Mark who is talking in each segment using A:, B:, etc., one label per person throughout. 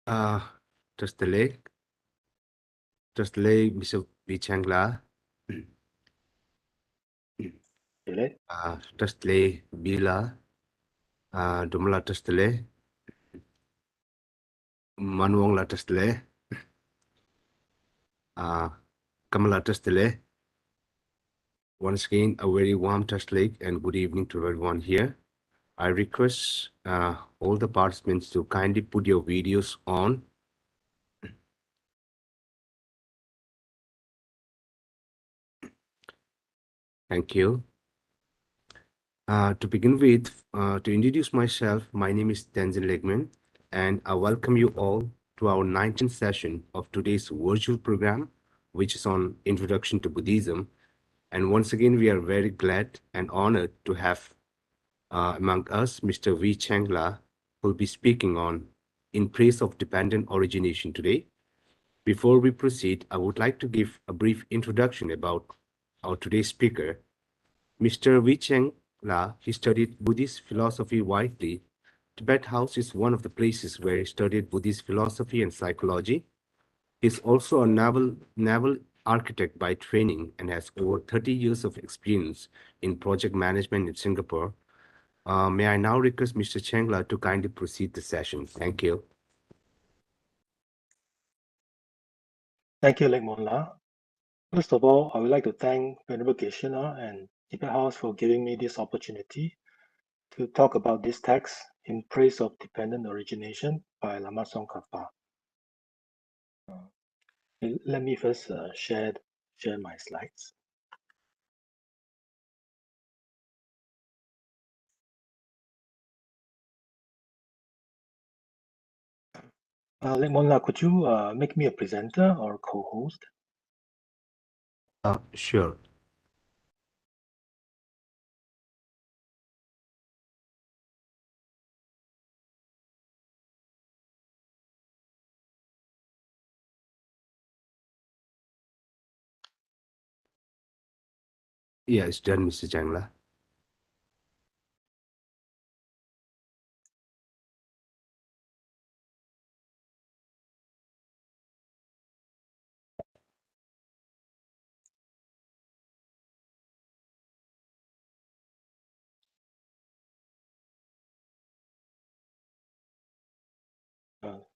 A: Uh, Trustele, Mr. Vichangla,
B: Ile,
A: Trustele Bila, Dumla Trustele, Manuang La Trustele, Kamala Trustele. Once again, a very warm Trustele and good evening to everyone here. I request all the participants to kindly put your videos on. Thank you. To begin with, to introduce myself, my name is Tenzin Legman, and I welcome you all to our 19th session of today's virtual program, which is on Introduction to Buddhism. And once again, we are very glad and honored to have among us Mr. V. Changla, who will be speaking on In Praise of Dependent Origination today. Before we proceed, I would like to give a brief introduction about our today's speaker. Mr. V. Changla, he studied Buddhist philosophy widely. Tibet House is one of the places where he studied Buddhist philosophy and psychology. He's also a naval architect by training and has over 30 years of experience in project management in Singapore. May I now request Mr. Changla to kindly proceed the session. Thank you.
B: thank you, Legmonla. First of all, I would like to thank Venerable Geshe-la and Tibet House for giving me this opportunity to talk about this text in praise of dependent origination by Lama Tsongkhapa. Let me first share my slides. Legmonla, could you make me a presenter or co-host?
A: Sure. Yeah, it's done, Mr. Changla.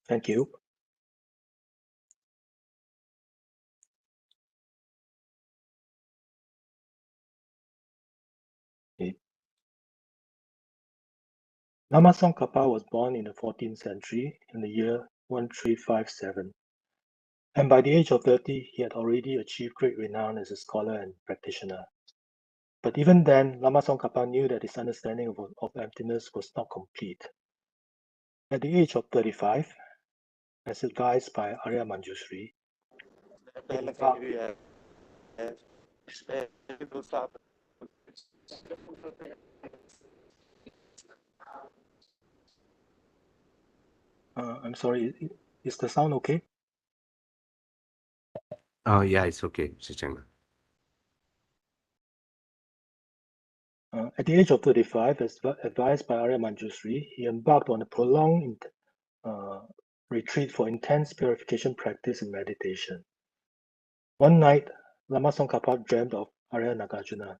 B: Thank you. Okay. Lama Tsongkhapa was born in the 14th century in the year 1357. And by the age of 30, he had already achieved great renown as a scholar and practitioner. But even then, Lama Tsongkhapa knew that his understanding of emptiness was not complete. At the age of 35, as advised by Arya Manjushri, he embarked I'm sorry, is the sound okay?
A: Yeah, it's okay, Mr. Changla.
B: At the age of 35, as advised by Arya Manjushri, he embarked on a prolonged retreat for intense purification practice and meditation. One night, Lama Tsongkhapa dreamed of Arya Nagarjuna,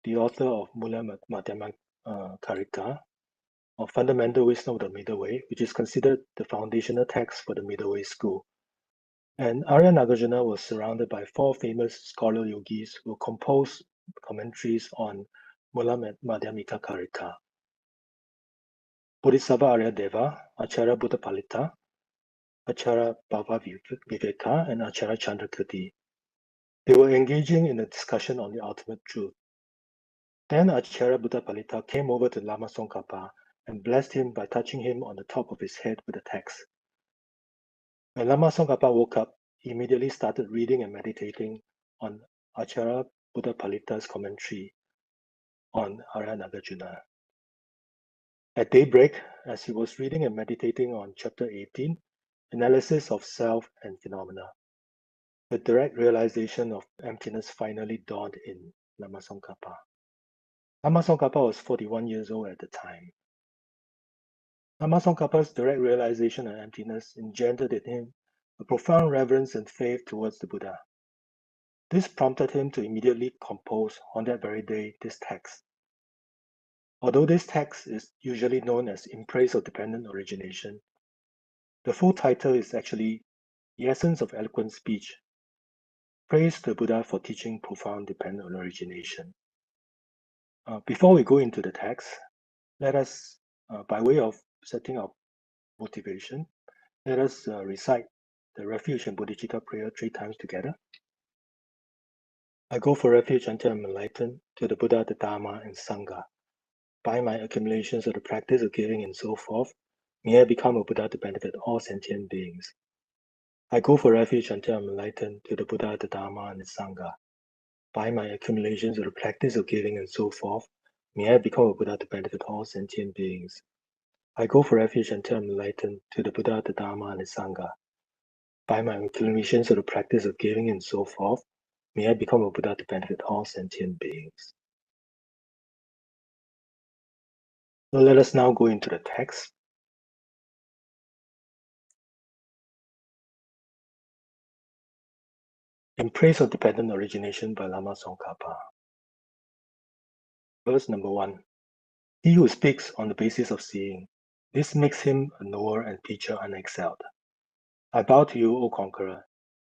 B: the author of Mula Madhyama Karika, or Fundamental Wisdom of the Middle Way, which is considered the foundational text for the Middle Way school. And Arya Nagarjuna was surrounded by four famous scholar yogis who composed commentaries on Mula Madhyamika Karika: Bodhisattva Arya Deva, Acharya Buddha Palita, Acharya Bhava Viveka, and Acharya Chandrakirti. They were engaging in a discussion on the ultimate truth. Then Acharya Buddha Palita came over to Lama Tsongkhapa and blessed him by touching him on the top of his head with a text. When Lama Tsongkhapa woke up, he immediately started reading and meditating on Acharya Buddha Palita's commentary on Arya Nagarjuna. At daybreak, as he was reading and meditating on chapter 18, Analysis of Self and Phenomena, the direct realization of emptiness finally dawned in Lama Tsongkhapa. Lama Tsongkhapa was 41 years old at the time. Lama Tsongkhapa's direct realization of emptiness engendered in him a profound reverence and faith towards the Buddha. This prompted him to immediately compose on that very day this text. Although this text is usually known as In Praise of Dependent Origination, the full title is actually The Essence of Eloquent Speech. Praise the Buddha for teaching profound dependent origination. Before we go into the text, let us, by way of setting up motivation, let us recite the refuge and bodhicitta prayer 3 times together. I go for refuge until I'm enlightened to the Buddha, the Dharma, and Sangha. By my accumulations of the practice of giving and so forth, may I become a Buddha to benefit all sentient beings. I go for refuge until I'm enlightened to the Buddha, the Dharma, and the Sangha. By my accumulations of the practice of giving and so forth, may I become a Buddha to benefit all sentient beings. I go for refuge until I'm enlightened to the Buddha, the Dharma, and the Sangha. By my accumulations of the practice of giving and so forth, may I become a Buddha to benefit all sentient beings. So let us now go into the text. In Praise of Dependent Origination by Lama Tsongkhapa. Verse number 1. He who speaks on the basis of seeing, this makes him a knower and teacher unexcelled. I bow to you, O Conqueror,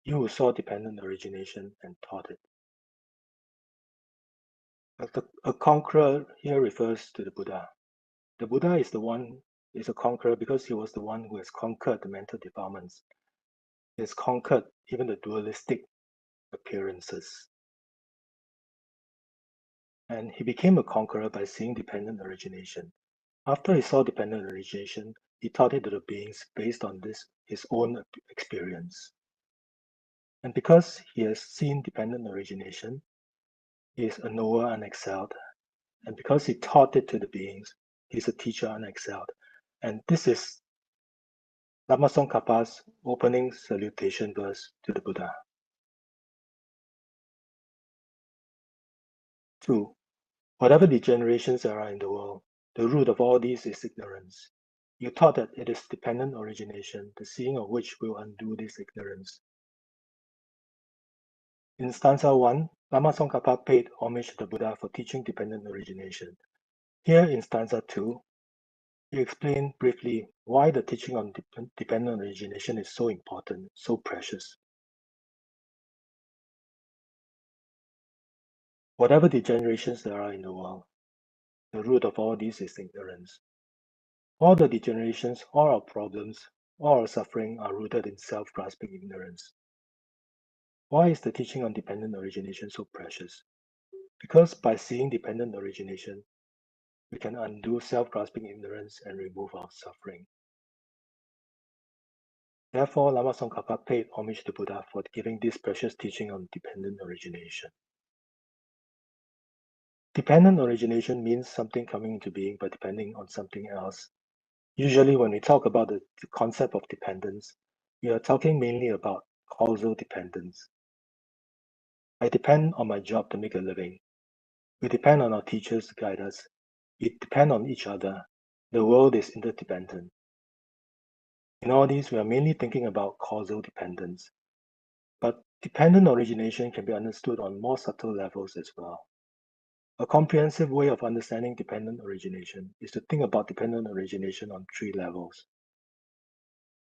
B: you who saw dependent origination and taught it. A conqueror here refers to the Buddha. The Buddha is a conqueror because he was the one who has conquered the mental defilements. He has conquered even the dualistic appearances. And he became a conqueror by seeing dependent origination. After he saw dependent origination, he taught it to the beings based on his own experience. And because he has seen dependent origination, he is a knower unexcelled. And because he taught it to the beings, he's a teacher unexcelled. And this is Lama Tsongkhapa's opening salutation verse to the Buddha. 2. Whatever degenerations there are in the world, the root of all these is ignorance. You taught that it is dependent origination, the seeing of which will undo this ignorance. In stanza 1, Lama Tsongkhapa paid homage to the Buddha for teaching dependent origination. Here in stanza 2, he explained briefly why the teaching on dependent origination is so important, so precious. Whatever degenerations there are in the world, the root of all these is ignorance. All the degenerations, all our problems, all our suffering are rooted in self-grasping ignorance. Why is the teaching on dependent origination so precious? Because by seeing dependent origination, we can undo self-grasping ignorance and remove our suffering. Therefore, Lama Tsongkhapa paid homage to Buddha for giving this precious teaching on dependent origination. Dependent origination means something coming into being by depending on something else. Usually, when we talk about the concept of dependence, we are talking mainly about causal dependence. I depend on my job to make a living. We depend on our teachers to guide us. We depend on each other. The world is interdependent. In all these, we are mainly thinking about causal dependence. But dependent origination can be understood on more subtle levels as well. A comprehensive way of understanding dependent origination is to think about dependent origination on 3 levels.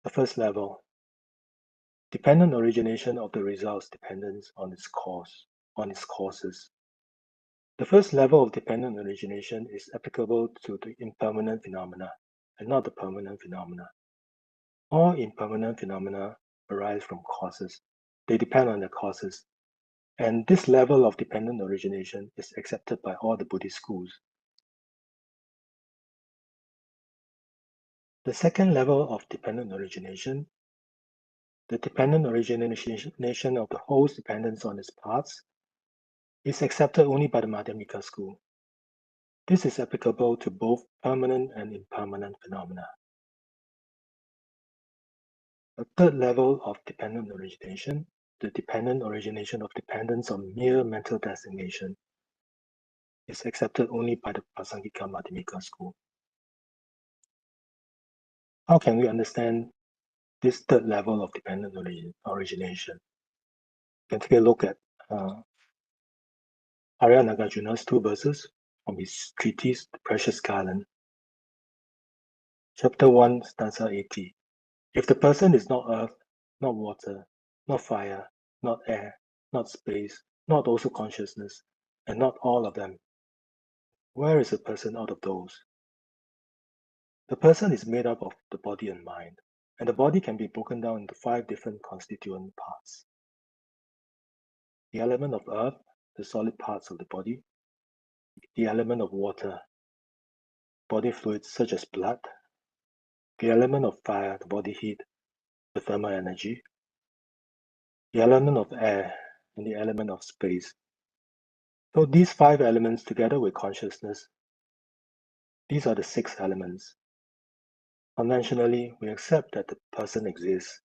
B: The first level, dependent origination of the results depends on its causes. The first level of dependent origination is applicable to the impermanent phenomena and not the permanent phenomena. All impermanent phenomena arise from causes. They depend on the causes. And this level of dependent origination is accepted by all the Buddhist schools. The second level of dependent origination, the dependent origination of the whole's dependence on its parts, is accepted only by the Madhyamika school. This is applicable to both permanent and impermanent phenomena. A third level of dependent origination, the dependent origination of dependence on mere mental designation, is accepted only by the Prasangika Madhyamika school. How can we understand this third level of dependent origination? You can take a look at Arya Nagarjuna's two verses from his treatise, The Precious Garland. Chapter 1, stanza 80. If the person is not earth, not water, not fire, not air, not space, not also consciousness, and not all of them, where is the person out of those? The person is made up of the body and mind, and the body can be broken down into 5 different constituent parts. The element of earth, the solid parts of the body, the element of water, body fluids such as blood, the element of fire, the body heat, the thermal energy, the element of air, and the element of space. So these 5 elements together with consciousness, these are the 6 elements. Conventionally, we accept that the person exists,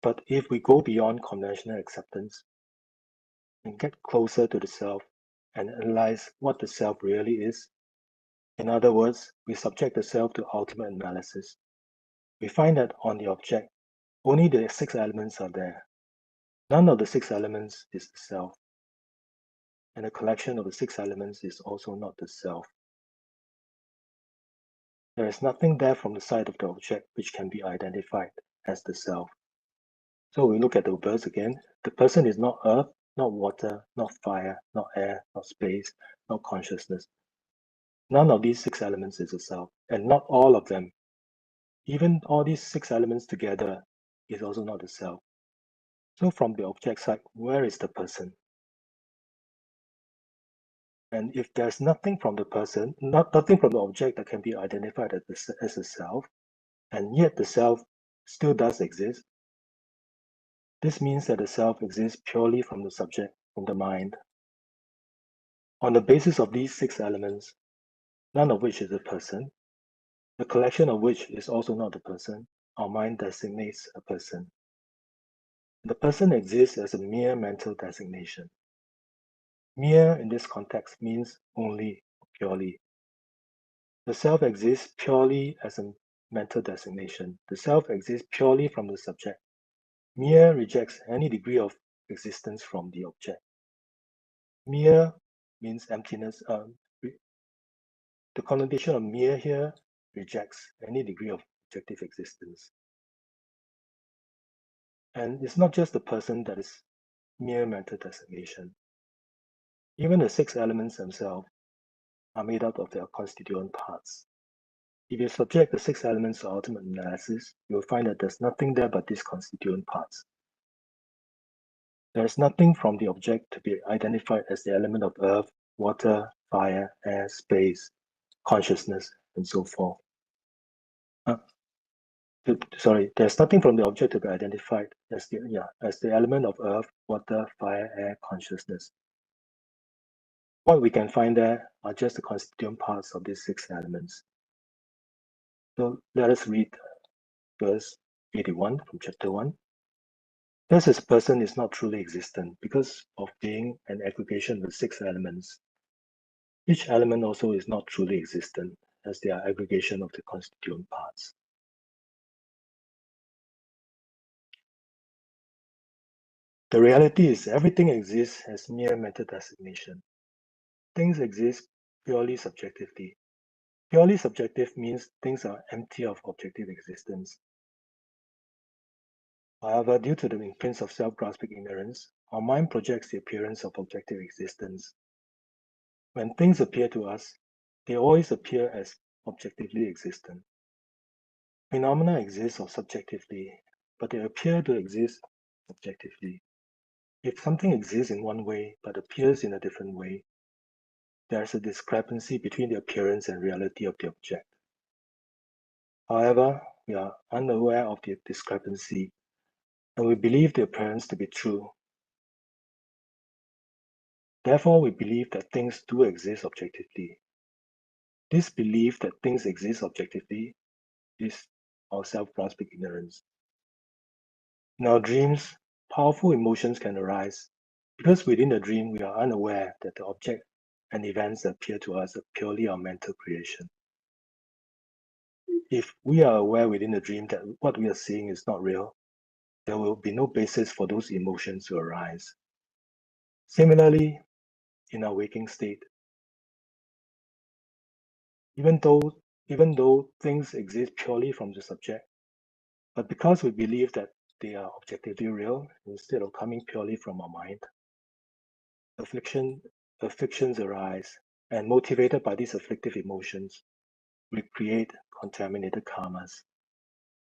B: but if we go beyond conventional acceptance and get closer to the self and analyze what the self really is, in other words, we subject the self to ultimate analysis, we find that on the object, only the 6 elements are there. None of the 6 elements is the self, and the collection of the 6 elements is also not the self. There is nothing there from the side of the object which can be identified as the self. So we look at the verse again. The person is not earth, not water, not fire, not air, not space, not consciousness. None of these 6 elements is the self, and not all of them. Even all these 6 elements together is also not the self. So from the object side, where is the person? And if there's nothing from the person, nothing from the object that can be identified as a self, and yet the self still does exist, this means that the self exists purely from the subject, from the mind. On the basis of these 6 elements, none of which is a person, the collection of which is also not a person, our mind designates a person. The person exists as a mere mental designation. Mere in this context means only, purely. The self exists purely as a mental designation. The self exists purely from the subject. Mere rejects any degree of existence from the object. Mere means emptiness. The connotation of mere here rejects any degree of objective existence. And it's not just the person that is mere mental designation. Even the 6 elements themselves are made up of their constituent parts. If you subject the 6 elements to ultimate analysis, you will find that there's nothing there but these constituent parts. There is nothing from the object to be identified as the element of earth, water, fire, air, space, consciousness, and so forth. There's nothing from the object to be identified as the element of earth, water, fire, air, consciousness. What we can find there are just the constituent parts of these 6 elements. So let us read verse 81 from chapter 1. Thus, this person is not truly existent because of being an aggregation with 6 elements. Each element also is not truly existent as they are aggregation of the constituent parts. The reality is everything exists as mere mental designation. Things exist purely subjectively. Purely subjective means things are empty of objective existence. However, due to the influence of self-grasping ignorance, our mind projects the appearance of objective existence. When things appear to us, they always appear as objectively existent. Phenomena exist subjectively, but they appear to exist objectively. If something exists in one way but appears in a different way, there is a discrepancy between the appearance and reality of the object. However, we are unaware of the discrepancy and we believe the appearance to be true. Therefore, we believe that things do exist objectively. This belief that things exist objectively is our self-grasping ignorance. In our dreams, powerful emotions can arise because within the dream we are unaware that the object and events that appear to us are purely our mental creation. if we are aware within the dream that what we are seeing is not real, there will be no basis for those emotions to arise. Similarly, in our waking state, even though things exist purely from the subject, but because we believe that they are objectively real instead of coming purely from our mind, afflictions arise, and motivated by these afflictive emotions, we create contaminated karmas.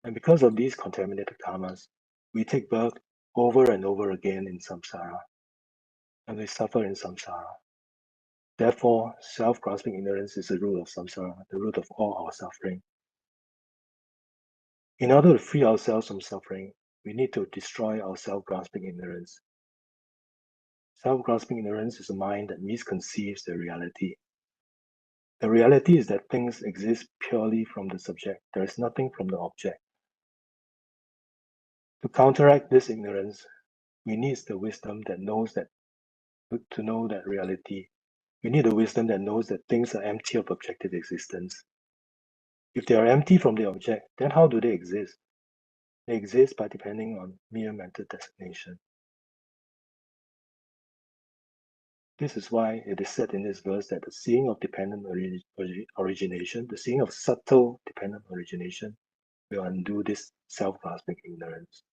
B: And because of these contaminated karmas, we take birth over and over again in samsara, and we suffer in samsara. Therefore, self-grasping ignorance is the root of samsara, the root of all our suffering. In order to free ourselves from suffering, we need to destroy our self-grasping ignorance. Self-grasping ignorance is a mind that misconceives the reality. The reality is that things exist purely from the subject. There is nothing from the object. To counteract this ignorance, we need the wisdom that knows that to know that reality. We need a wisdom that knows that things are empty of objective existence. If they are empty from the object, then how do they exist? They exist by depending on mere mental designation. This is why it is said in this verse that the seeing of dependent origination, the seeing of subtle dependent origination, will undo this self-grasping ignorance.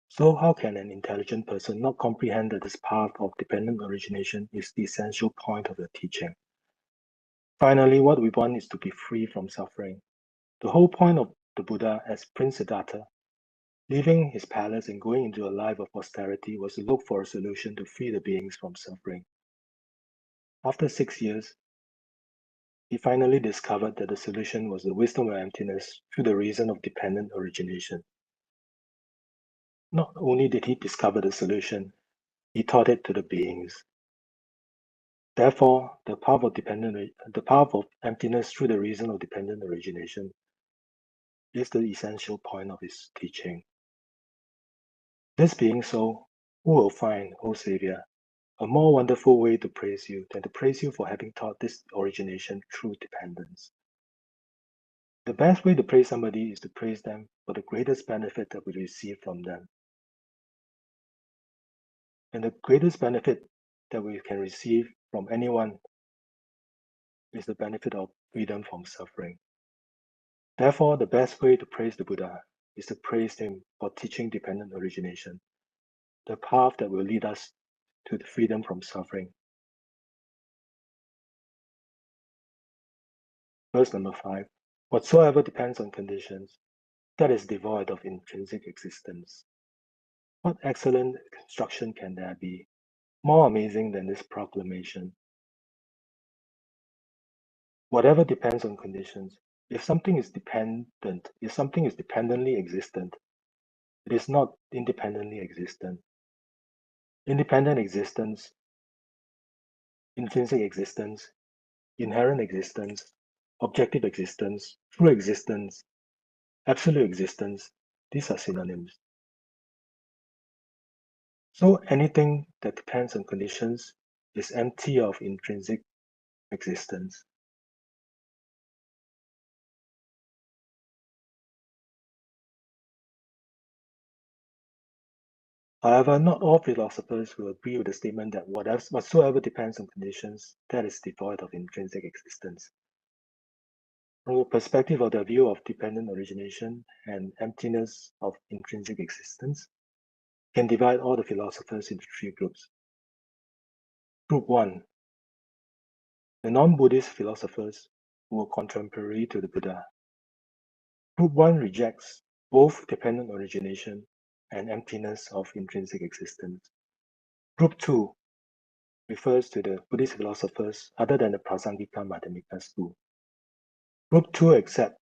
B: So how can an intelligent person not comprehend that this path of dependent origination is the essential point of the teaching? Finally, what we want is to be free from suffering. The whole point of the Buddha as Prince Siddhartha, leaving his palace and going into a life of austerity, was to look for a solution to free the beings from suffering. After 6 years, he finally discovered that the solution was the wisdom of emptiness through the reason of dependent origination. Not only did he discover the solution, he taught it to the beings. Therefore, the path of emptiness through the reason of dependent origination is the essential point of his teaching. This being so, who will find, O Savior, a more wonderful way to praise you than to praise you for having taught this origination through dependence? The best way to praise somebody is to praise them for the greatest benefit that we receive from them. And the greatest benefit that we can receive from anyone is the benefit of freedom from suffering. Therefore, the best way to praise the Buddha is to praise him for teaching dependent origination, the path that will lead us to the freedom from suffering. Verse number 5. Whatsoever depends on conditions, that is devoid of intrinsic existence. What excellent construction can there be, more amazing than this proclamation? Whatever depends on conditions, if something is dependently existent, it is not independently existent. Independent existence, intrinsic existence, inherent existence, objective existence, true existence, absolute existence, these are synonyms. So anything that depends on conditions is empty of intrinsic existence. However, not all philosophers will agree with the statement that whatsoever depends on conditions, that is devoid of intrinsic existence. From the perspective of the view of dependent origination and emptiness of intrinsic existence, can divide all the philosophers into 3 groups. Group 1, the non-Buddhist philosophers who were contemporary to the Buddha. Group 1 rejects both dependent origination and emptiness of intrinsic existence. Group 2 refers to the Buddhist philosophers other than the Prasangika Madhyamika school. Group 2 accept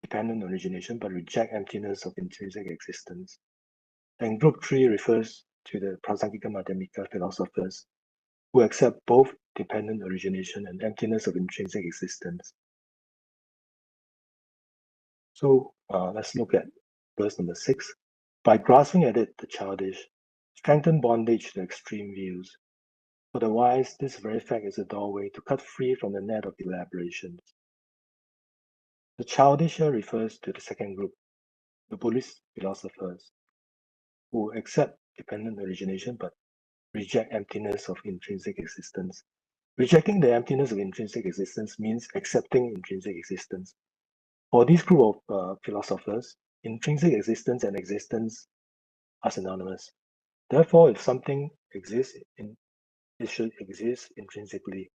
B: dependent origination but reject emptiness of intrinsic existence. And Group 3 refers to the Prasangika Madhyamika philosophers who accept both dependent origination and emptiness of intrinsic existence. So let's look at Verse number 6. By grasping at it, the childish strengthen bondage to extreme views. For the wise, this very fact is a doorway to cut free from the net of elaborations. The childish here refers to the second group, the Buddhist philosophers, who accept dependent origination but reject emptiness of intrinsic existence. Rejecting the emptiness of intrinsic existence means accepting intrinsic existence. For this group of philosophers, intrinsic existence and existence are synonymous. Therefore, if something exists, it should exist intrinsically.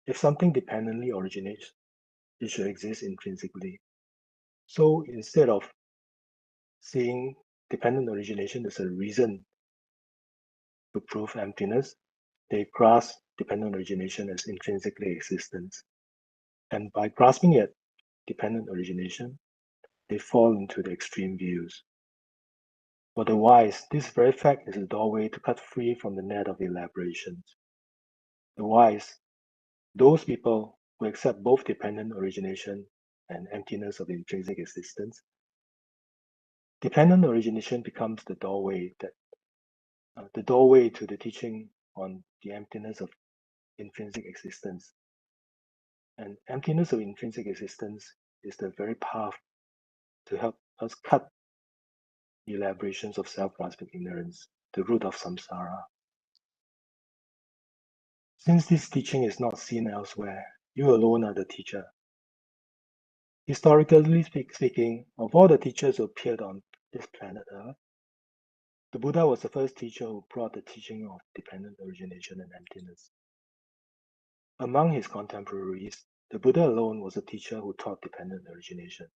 B: If something dependently originates, it should exist intrinsically. So instead of seeing dependent origination as a reason to prove emptiness, they grasp dependent origination as intrinsically existence. And by grasping at dependent origination, they fall into the extreme views. For the wise, this very fact is a doorway to cut free from the net of elaborations. The wise, those people who accept both dependent origination and emptiness of intrinsic existence, dependent origination becomes the doorway to the teaching on the emptiness of intrinsic existence. And emptiness of intrinsic existence is the very path to help us cut the elaborations of self-grasping ignorance, the root of samsara. Since this teaching is not seen elsewhere, you alone are the teacher. Historically speaking, of all the teachers who appeared on this planet Earth, the Buddha was the first teacher who brought the teaching of dependent origination and emptiness. Among his contemporaries, the Buddha alone was a teacher who taught dependent origination,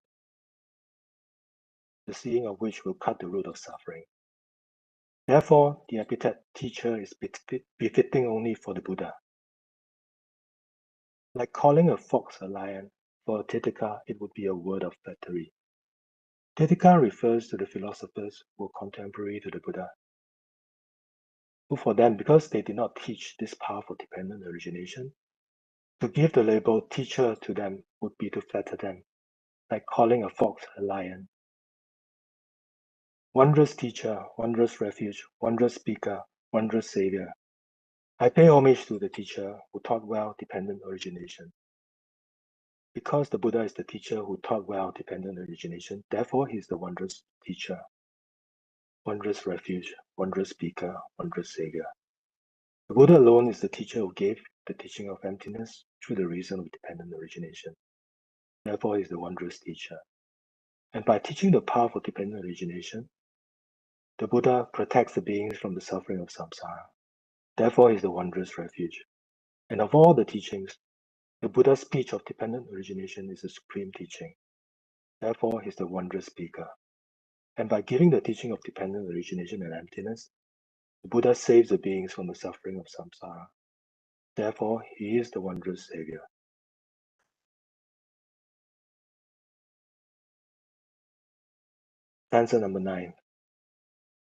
B: the seeing of which will cut the root of suffering. Therefore, the epithet teacher is befitting only for the Buddha. Like calling a fox a lion, for a Tirthaka it would be a word of flattery. Tirthaka refers to the philosophers who were contemporary to the Buddha. Who for them, because they did not teach this path of dependent origination, to give the label teacher to them would be to flatter them, like calling a fox a lion. Wondrous teacher, wondrous refuge, wondrous speaker, wondrous savior. I pay homage to the teacher who taught well dependent origination. Because the Buddha is the teacher who taught well dependent origination, therefore he is the wondrous teacher, wondrous refuge, wondrous speaker, wondrous savior. The Buddha alone is the teacher who gave the teaching of emptiness through the reason of dependent origination. Therefore he is the wondrous teacher. And by teaching the path of dependent origination, the Buddha protects the beings from the suffering of samsara. Therefore he is the wondrous refuge. And of all the teachings, the Buddha's speech of dependent origination is the supreme teaching. Therefore he is the wondrous speaker. And by giving the teaching of dependent origination and emptiness, the Buddha saves the beings from the suffering of samsara. Therefore, he is the wondrous savior. Stanza number 9.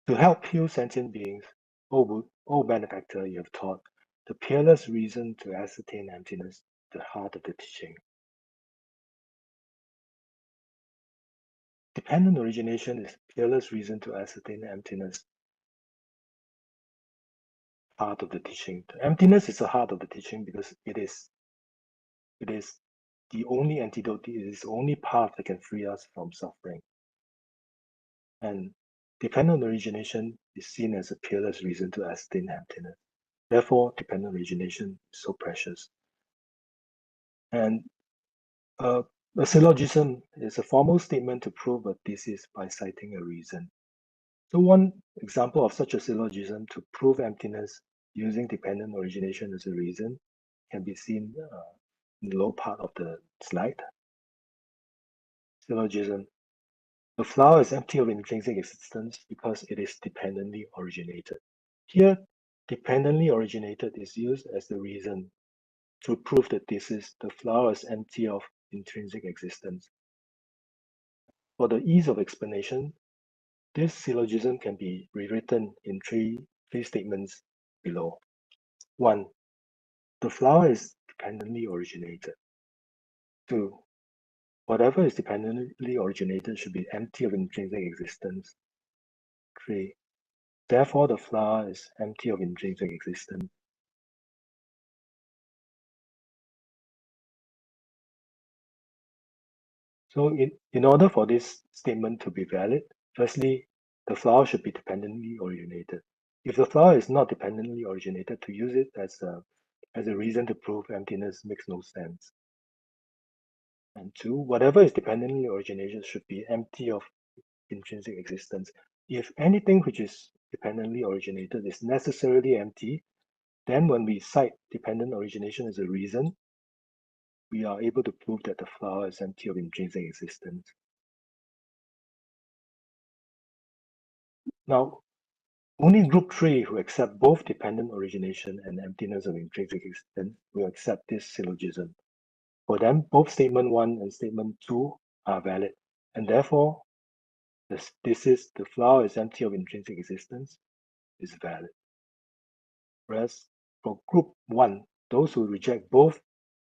B: To help heal sentient beings, O benefactor, you have taught the peerless reason to ascertain emptiness, the heart of the teaching. Dependent origination is peerless reason to ascertain emptiness, heart of the teaching. The emptiness is the heart of the teaching because it is the only antidote, it is the only path that can free us from suffering. And dependent origination is seen as a peerless reason to ascertain emptiness. Therefore, dependent origination is so precious. And a syllogism is a formal statement to prove a thesis by citing a reason. So one example of such a syllogism to prove emptiness using dependent origination as a reason can be seen in the lower part of the slide. Syllogism. The flower is empty of intrinsic existence because it is dependently originated. Here, dependently originated is used as the reason to prove the thesis the flower is empty of intrinsic existence. For the ease of explanation, this syllogism can be rewritten in three statements below. 1. The flower is dependently originated. 2. Whatever is dependently originated should be empty of intrinsic existence. 3. Therefore, the flower is empty of intrinsic existence. So in order for this statement to be valid, firstly, the flower should be dependently originated. If the flower is not dependently originated, to use it as a reason to prove emptiness makes no sense. And 2, whatever is dependently originated should be empty of intrinsic existence. If anything which is dependently originated is necessarily empty, then when we cite dependent origination as a reason, we are able to prove that the flower is empty of intrinsic existence. Now, only group 3 who accept both dependent origination and emptiness of intrinsic existence will accept this syllogism. For them, both statement 1 and statement 2 are valid, and therefore the flower is empty of intrinsic existence is valid. Whereas for group 1, those who reject both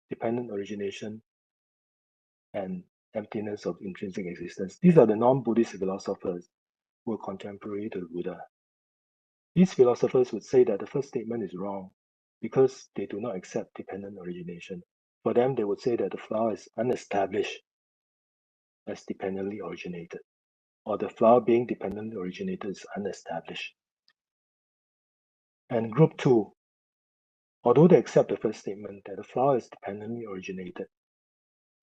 B: dependent origination and emptiness of intrinsic existence, these are the non-Buddhist philosophers who are contemporary to the Buddha. These philosophers would say that the first statement is wrong because they do not accept dependent origination. For them, they would say that the flower is unestablished as dependently originated, or the flower being dependently originated is unestablished. And group 2, although they accept the first statement that the flower is dependently originated,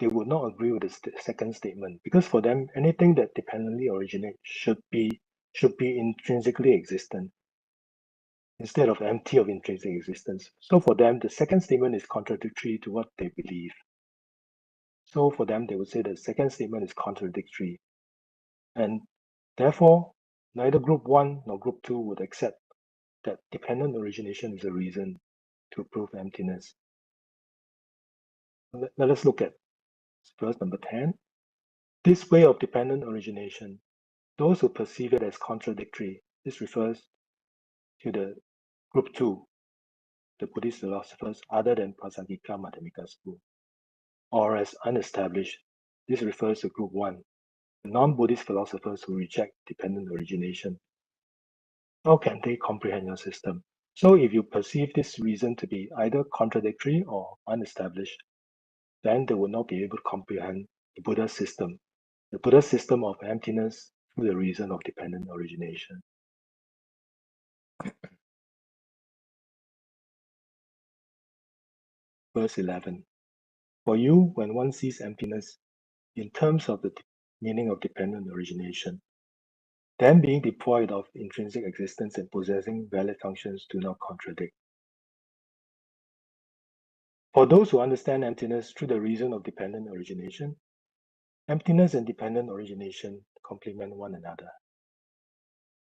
B: they would not agree with the second statement because for them, anything that dependently originates should be intrinsically existent instead of empty of intrinsic existence. So for them, the second statement is contradictory to what they believe. So for them, they would say the second statement is contradictory. And therefore, neither group 1 nor group 2 would accept that dependent origination is a reason to prove emptiness. Let us look at verse number 10. This way of dependent origination, those who perceive it as contradictory, this refers to the group 2, the Buddhist philosophers other than Prasangika Madhyamika school, or as unestablished, this refers to group 1, the non-Buddhist philosophers who reject dependent origination. How can they comprehend your system? So if you perceive this reason to be either contradictory or unestablished, then they will not be able to comprehend the Buddha's system, the Buddha's system of emptiness through the reason of dependent origination. Verse 11. For you, when one sees emptiness in terms of the meaning of dependent origination, then being devoid of intrinsic existence and possessing valid functions do not contradict. For those who understand emptiness through the reason of dependent origination, emptiness and dependent origination complement one another.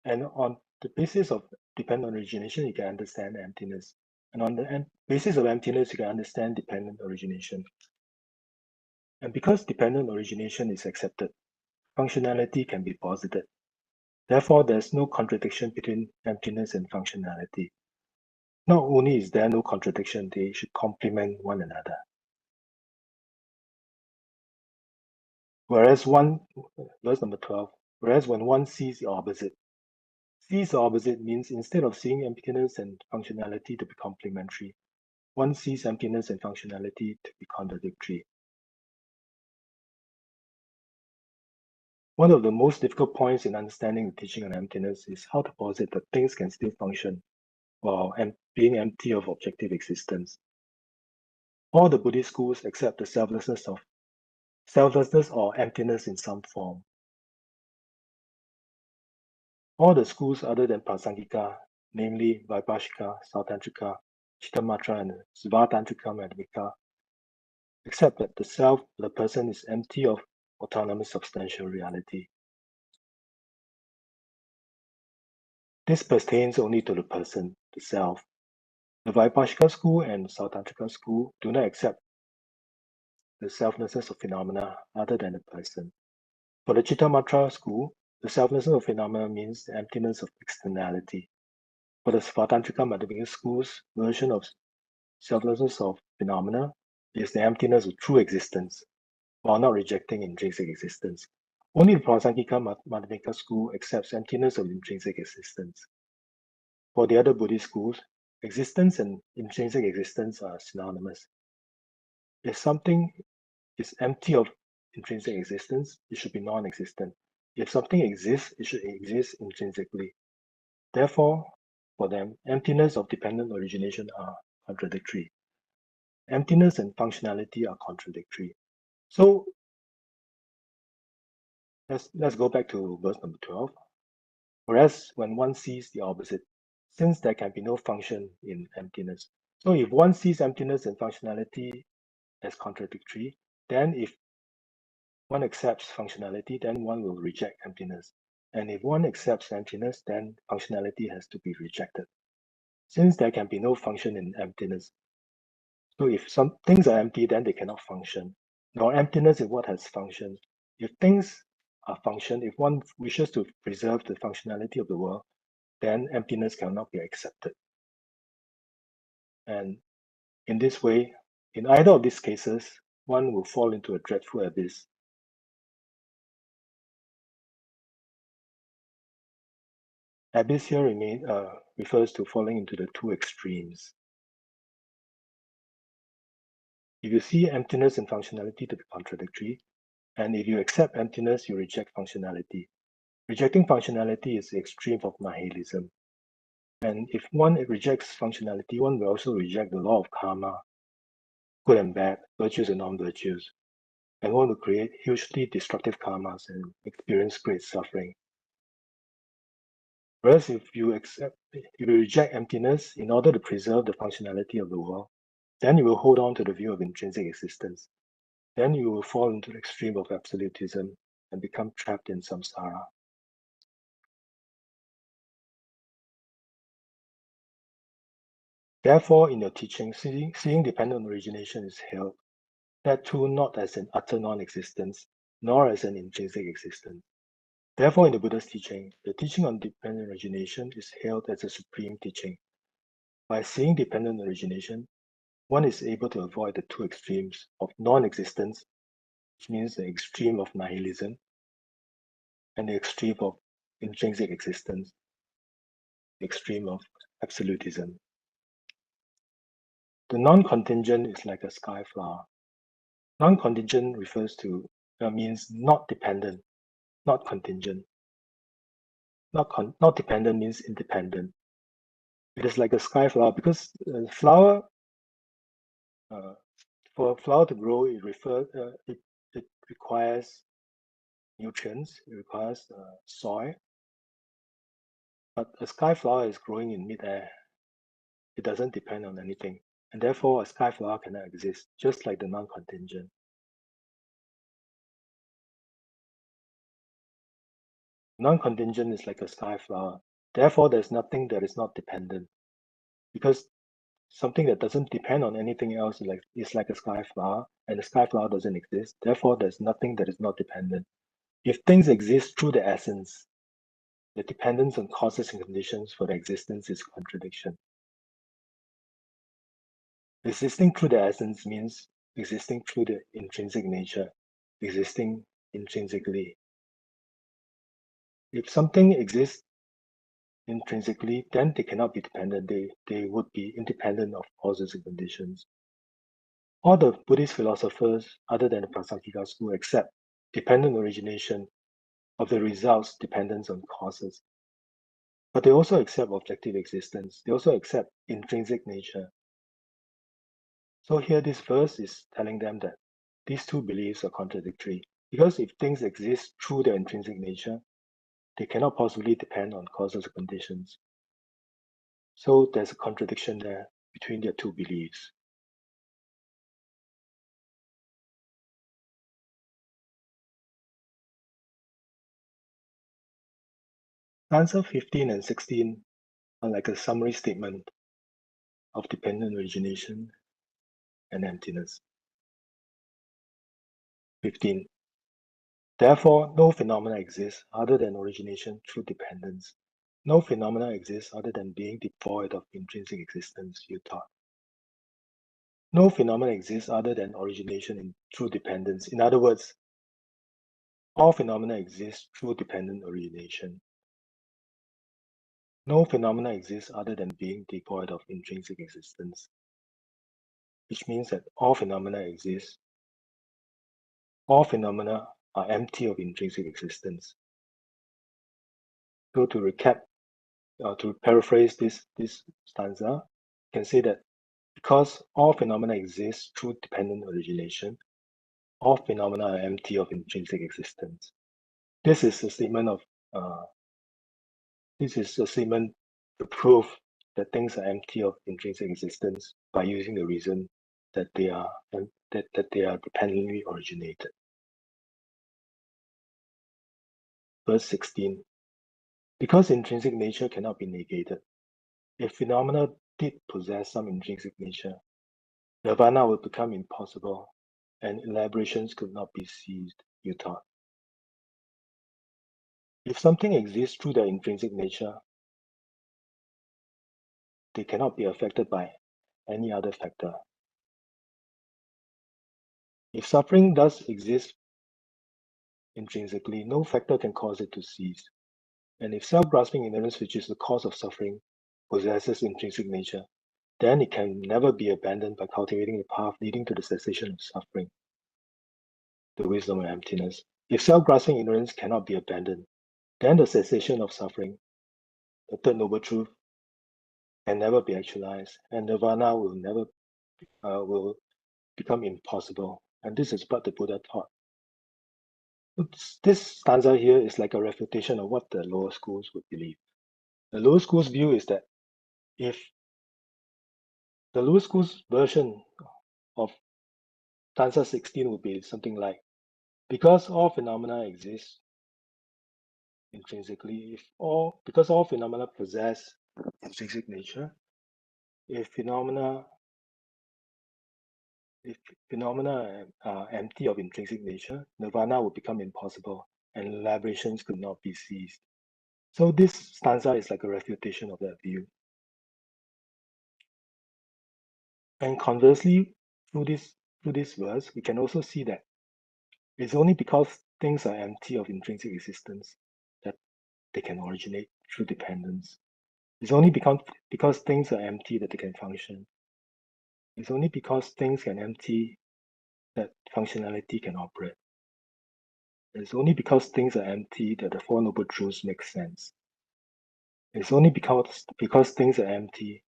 B: And on the basis of dependent origination, you can understand emptiness. And on the basis of emptiness, you can understand dependent origination. And because dependent origination is accepted, functionality can be posited. Therefore, there's no contradiction between emptiness and functionality. Not only is there no contradiction, they should complement one another. Verse number 12, whereas when one sees the opposite means instead of seeing emptiness and functionality to be complementary, one sees emptiness and functionality to be contradictory. One of the most difficult points in understanding the teaching on emptiness is how to posit that things can still function while being empty of objective existence. All the Buddhist schools accept the selflessness or emptiness in some form. All the schools other than Prasangika, namely Vaibhashika, Sautantrika, Chittamatra, and Svatantrika Madhyamika, accept that the self, the person, is empty of autonomous substantial reality. This pertains only to the person, the self. The Vaibhashika school and Sautantrika school do not accept the selflessness of phenomena other than the person. For the Chittamatra school, the selflessness of phenomena means the emptiness of externality. For the Svatantrika Madhyamika school's version of selflessness of phenomena is the emptiness of true existence. while not rejecting intrinsic existence. Only the Prasangika Madhyamika school accepts emptiness of intrinsic existence. For the other Buddhist schools, existence and intrinsic existence are synonymous. If something is empty of intrinsic existence, it should be non-existent. If something exists, it should exist intrinsically. Therefore, for them, emptiness of dependent origination are contradictory. Emptiness and functionality are contradictory. So let's go back to verse number 12. Whereas when one sees the opposite, since there can be no function in emptiness. So if one sees emptiness and functionality as contradictory, then if one accepts functionality, then one will reject emptiness. And if one accepts emptiness, then functionality has to be rejected. Since there can be no function in emptiness, so if some things are empty, then they cannot function. Nor emptiness is what has function. If things are function, if one wishes to preserve the functionality of the world, then emptiness cannot be accepted. And in this way, in either of these cases, one will fall into a dreadful abyss. Abyss here refers to falling into the two extremes. If you see emptiness and functionality to be contradictory, and if you accept emptiness, you reject functionality. Rejecting functionality is the extreme of nihilism. And if one rejects functionality, one will also reject the law of karma, good and bad, virtues and non-virtues, and one will create hugely destructive karmas and experience great suffering. Whereas if you reject emptiness in order to preserve the functionality of the world, then you will hold on to the view of intrinsic existence. Then you will fall into the extreme of absolutism and become trapped in samsara. Therefore, in your teaching, seeing dependent origination is held, that too not as an utter non-existence, nor as an intrinsic existence. Therefore, in the Buddha's teaching, the teaching on dependent origination is hailed as a supreme teaching. By seeing dependent origination, one is able to avoid the two extremes of non-existence, which means the extreme of nihilism, and the extreme of intrinsic existence, the extreme of absolutism. The non-contingent is like a sky flower. Non-contingent refers to means not dependent, not contingent. Not dependent means independent. It is like a sky flower because flower, for a flower to grow, it requires nutrients, it requires soil. But a sky flower is growing in midair. It doesn't depend on anything, and therefore a sky flower cannot exist, just like the non-contingent. Non-contingent is like a sky flower. Therefore, there's nothing that is not dependent, because something that doesn't depend on anything else is like a sky flower, and the sky flower doesn't exist. Therefore, there's nothing that is not dependent. If things exist through the essence, the dependence on causes and conditions for their existence is contradiction. Existing through the essence means existing through the intrinsic nature, existing intrinsically. If something exists intrinsically, then they cannot be dependent. They would be independent of causes and conditions. All the Buddhist philosophers, other than the Prasangika school, accept dependent origination of the results dependence on causes. But they also accept objective existence. They also accept intrinsic nature. So here this verse is telling them that these two beliefs are contradictory. Because if things exist through their intrinsic nature, they cannot possibly depend on causes or conditions. So there's a contradiction there between their two beliefs. Answer 15 and 16 are like a summary statement of dependent origination and emptiness. 15. Therefore, no phenomena exists other than origination through dependence. No phenomena exists other than being devoid of intrinsic existence, you taught. No phenomena exists other than origination in true dependence. In other words, all phenomena exist through dependent origination. No phenomena exists other than being devoid of intrinsic existence, which means that all phenomena exist. All phenomena are empty of intrinsic existence. So to recap, to paraphrase this stanza, you can say that because all phenomena exist through dependent origination, all phenomena are empty of intrinsic existence. This is a statement to prove that things are empty of intrinsic existence by using the reason that they are dependently originated. Verse 16. Because intrinsic nature cannot be negated, if phenomena did possess some intrinsic nature, nirvana would become impossible and elaborations could not be seized, you thought. If something exists through their intrinsic nature, they cannot be affected by any other factor. If suffering does exist intrinsically, no factor can cause it to cease. And if self-grasping ignorance, which is the cause of suffering, possesses intrinsic nature, then it can never be abandoned by cultivating the path leading to the cessation of suffering, the wisdom of emptiness. If self-grasping ignorance cannot be abandoned, then the cessation of suffering, the third noble truth, can never be actualized, and nirvana will never will become impossible. And this is what the Buddha taught. This stanza here is like a refutation of what the lower schools would believe. The lower schools' view is that if the lower schools' version of stanza 16 would be something like, because all phenomena exist intrinsically, because all phenomena possess intrinsic nature, if phenomena are empty of intrinsic nature, nirvana would become impossible and elaborations could not be seized. So this stanza is like a refutation of that view. And conversely, through this verse, we can also see that it's only because things are empty of intrinsic existence that they can originate through dependence. It's only because things are empty that they can function. It's only because things can empty that functionality can operate. It's only because things are empty that the Four Noble Truths make sense. It's only because things are empty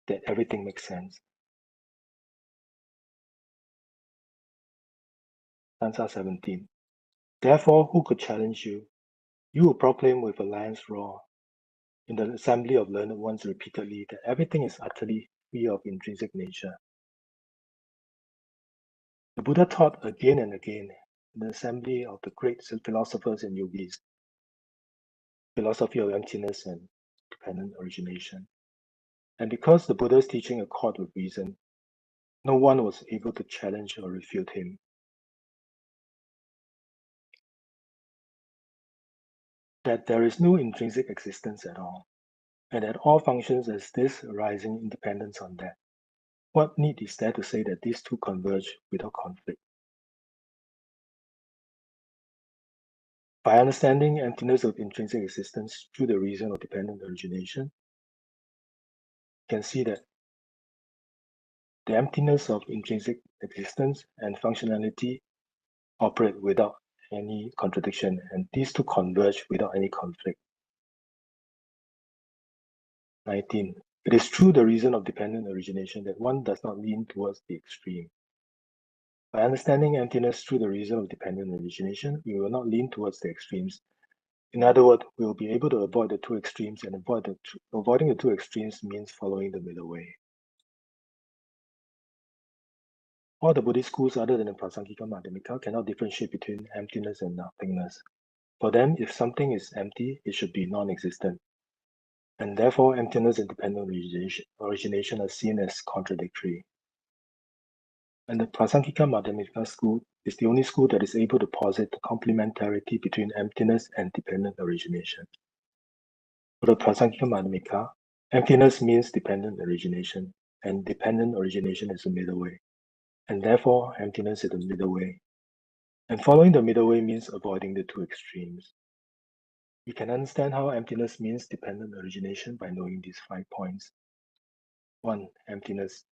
B: that everything makes sense. Stanza 17. Therefore, who could challenge you? You will proclaim with a lion's roar in the assembly of learned ones repeatedly that everything is utterly free of intrinsic nature. The Buddha taught again and again in the assembly of the great philosophers and yogis, philosophy of emptiness and dependent origination. And because the Buddha's teaching accord with reason, no one was able to challenge or refute him. That there is no intrinsic existence at all, and that all functions as this arising in dependence on that. What need is there to say that these two converge without conflict? By understanding emptiness of intrinsic existence through the reason of dependent origination, you can see that the emptiness of intrinsic existence and functionality operate without any contradiction, and these two converge without any conflict. 19. It is through the reason of dependent origination that one does not lean towards the extreme. By understanding emptiness through the reason of dependent origination, we will not lean towards the extremes. In other words, we will be able to avoid the two extremes, and avoiding the two extremes means following the middle way. All the Buddhist schools other than the Prasangika Madhyamika cannot differentiate between emptiness and nothingness. For them, if something is empty, it should be non-existent. And therefore, emptiness and dependent origination are seen as contradictory. And the Prasangika Madhyamika school is the only school that is able to posit the complementarity between emptiness and dependent origination. For the Prasangika Madhyamika, emptiness means dependent origination, and dependent origination is the middle way. and therefore emptiness is the middle way. And following the middle way means avoiding the two extremes. We can understand how emptiness means dependent origination by knowing these 5 points. 1. Emptiness.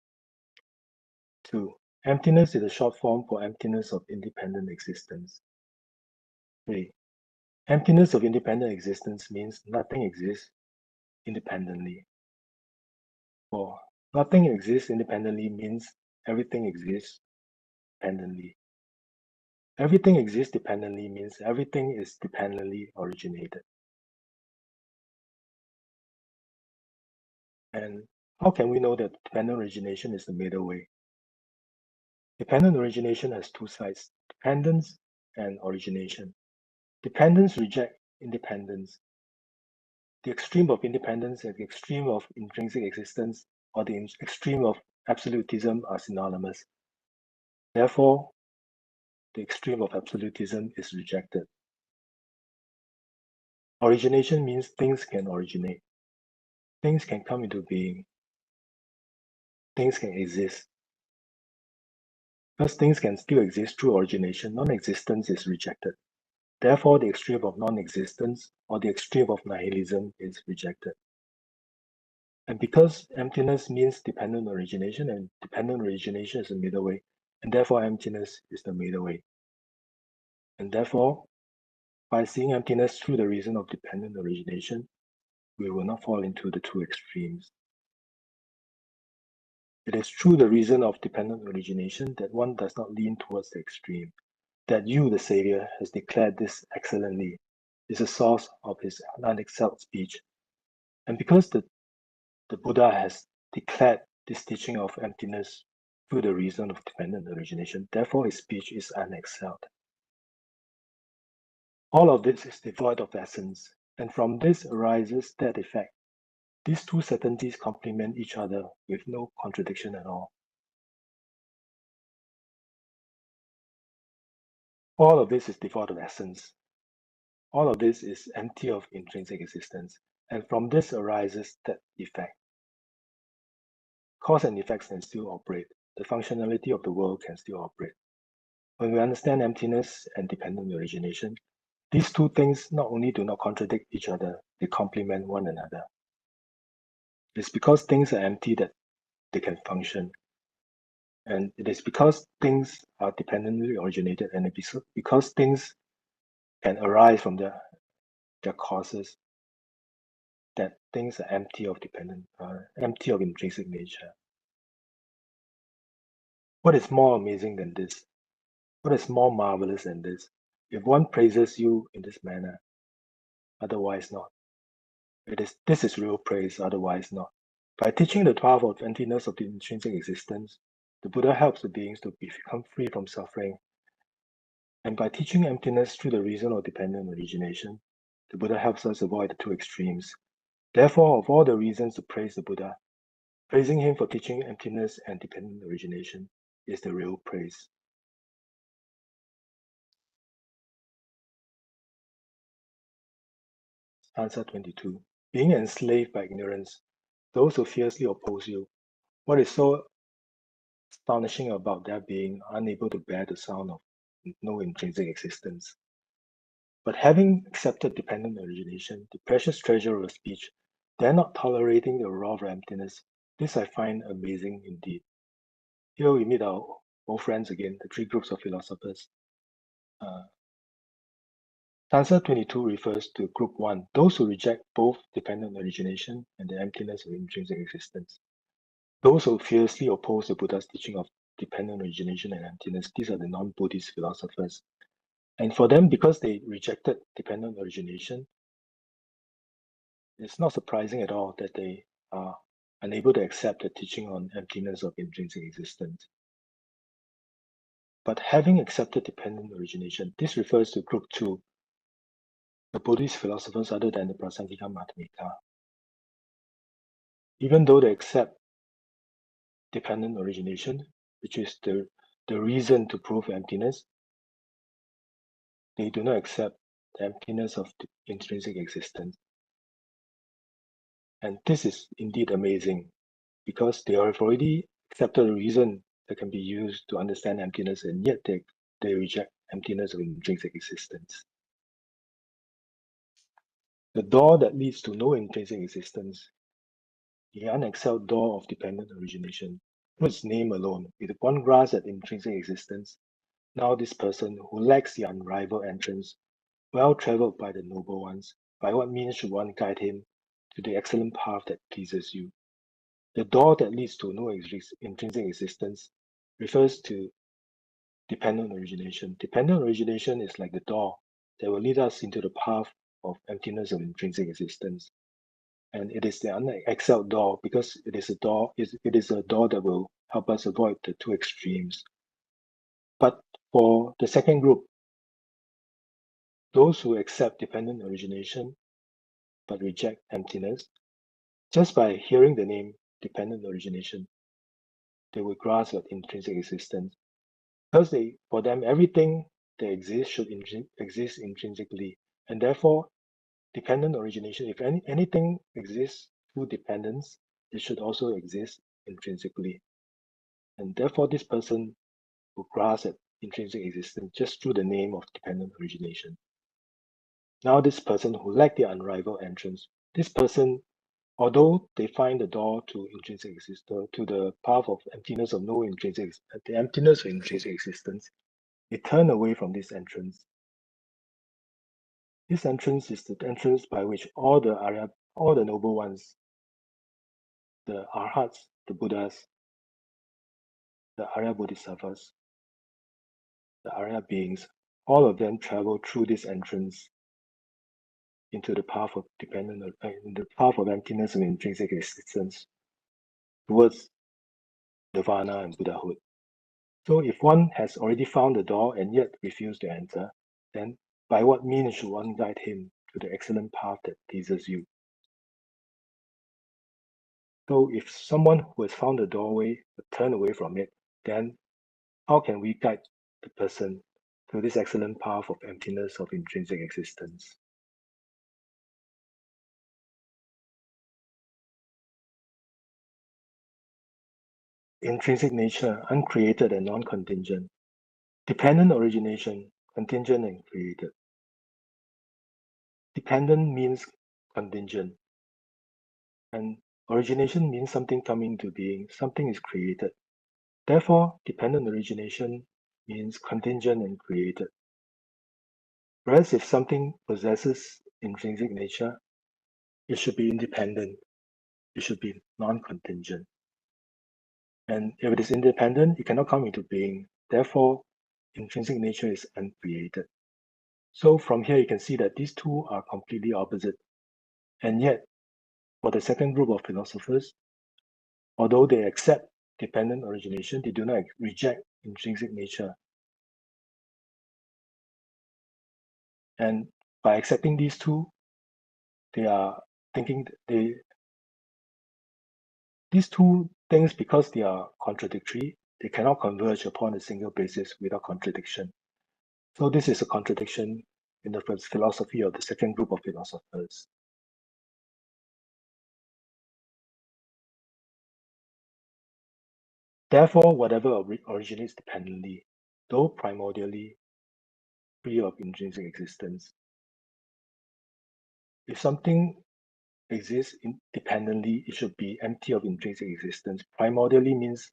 B: 2. Emptiness is a short form for emptiness of independent existence. 3. Emptiness of independent existence means nothing exists independently. 4. Nothing exists independently means everything exists dependently. Everything exists dependently means everything is dependently originated. And how can we know that dependent origination is the middle way? Dependent origination has two sides, dependence and origination. Dependence rejects independence. The extreme of independence and the extreme of intrinsic existence or the extreme of absolutism are synonymous. Therefore, the extreme of absolutism is rejected. Origination means things can originate. Things can come into being. Things can exist. Because things can still exist through origination, non-existence is rejected. Therefore, the extreme of non-existence or the extreme of nihilism is rejected. And because emptiness means dependent origination, and dependent origination is the middle way, and therefore emptiness is the middle way. And therefore, by seeing emptiness through the reason of dependent origination, we will not fall into the two extremes. It is through the reason of dependent origination that one does not lean towards the extreme, that you, the Savior, has declared this excellently, is a source of his unexcelled speech. And because the Buddha has declared this teaching of emptiness through the reason of dependent origination, therefore his speech is unexcelled. All of this is devoid of essence, and from this arises that effect. These two certainties complement each other with no contradiction at all. All of this is devoid of essence. All of this is empty of intrinsic existence, and from this arises that effect. Cause and effects can still operate. The functionality of the world can still operate. When we understand emptiness and dependent origination, these two things not only do not contradict each other, they complement one another. It's because things are empty that they can function. And it is because things are dependently originated and it is because things can arise from their causes that things are empty of empty of intrinsic nature. What is more amazing than this? What is more marvelous than this? If one praises you in this manner, otherwise not. This is real praise, otherwise not. By teaching the 12 of emptiness of the intrinsic existence, the Buddha helps the beings to become free from suffering. And by teaching emptiness through the reason of dependent origination, the Buddha helps us avoid the two extremes. Therefore, of all the reasons to praise the Buddha, praising him for teaching emptiness and dependent origination is the real praise. Answer 22. Being enslaved by ignorance, those who fiercely oppose you, what is so astonishing about their being unable to bear the sound of no intrinsic existence? But having accepted dependent origination, the precious treasure of speech, they're not tolerating the raw of emptiness. This I find amazing indeed. Here we meet our old friends again, the three groups of philosophers. Answer 22 refers to group 1, those who reject both dependent origination and the emptiness of intrinsic existence. Those who fiercely oppose the Buddha's teaching of dependent origination and emptiness, these are the non-Buddhist philosophers. And for them, because they rejected dependent origination, it's not surprising at all that they are unable to accept the teaching on emptiness of intrinsic existence. But having accepted dependent origination, this refers to group 2, the Buddhist philosophers other than the Prasangika Madhyamika. Even though they accept dependent origination, which is the reason to prove emptiness, they do not accept the emptiness of the intrinsic existence. And this is indeed amazing because they have already accepted the reason that can be used to understand emptiness, and yet they reject emptiness of intrinsic existence. The door that leads to no intrinsic existence, the unexcelled door of dependent origination. From its name alone, with one grasp at intrinsic existence, now this person who lacks the unrivaled entrance, well travelled by the noble ones, by what means should one guide him to the excellent path that pleases you? The door that leads to no intrinsic existence refers to dependent origination. Dependent origination is like the door that will lead us into the path of emptiness of intrinsic existence. And it is the unexcelled door because it is a door that will help us avoid the two extremes. But for the second group, those who accept dependent origination but reject emptiness, just by hearing the name dependent origination, they will grasp at intrinsic existence. Because for them, everything that exists should exist intrinsically. And therefore, dependent origination, if anything exists through dependence, it should also exist intrinsically. And therefore, this person will grasp at intrinsic existence just through the name of dependent origination. Now, this person who lacked the unrivaled entrance, this person, although they find the door to intrinsic existence, to the path of emptiness of no intrinsic, the emptiness of intrinsic existence, they turn away from this entrance. This entrance is the entrance by which all the noble ones, the arhats, the Buddhas, the Arya Bodhisattvas, the Arya beings, all of them travel through this entrance into the path of the path of emptiness and intrinsic existence towards nirvana and Buddhahood. So if one has already found the door and yet refused to enter, then by what means should one guide him to the excellent path that pleases you? So if someone who has found the doorway would turn away from it, then how can we guide the person to this excellent path of emptiness of intrinsic existence? Intrinsic nature, uncreated and non-contingent. Dependent origination, contingent and created. Dependent means contingent, and origination means something coming into being, something is created. Therefore, dependent origination means contingent and created. Whereas if something possesses intrinsic nature, it should be independent, it should be non-contingent. And if it is independent, it cannot come into being. Therefore, intrinsic nature is uncreated. So from here, you can see that these two are completely opposite. And yet, for the second group of philosophers, although they accept dependent origination, they do not reject intrinsic nature. And by accepting these two, they are thinking these two things, because they are contradictory, they cannot converge upon a single basis without contradiction. So this is a contradiction in the philosophy of the second group of philosophers. Therefore, whatever originates dependently, though primordially free of intrinsic existence. If something exists independently, it should be empty of intrinsic existence. Primordially means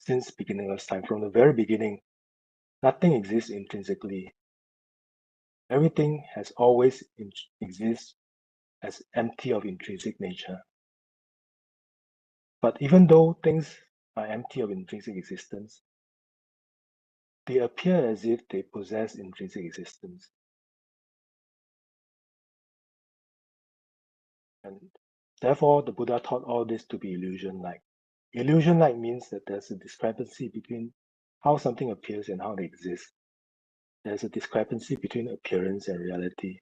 B: since beginningless time, from the very beginning, nothing exists intrinsically. Everything has always exists as empty of intrinsic nature. But even though things are empty of intrinsic existence, they appear as if they possess intrinsic existence. And therefore, the Buddha taught all this to be illusion-like. Illusion-like means that there's a discrepancy between how something appears and how it exists. There's a discrepancy between appearance and reality.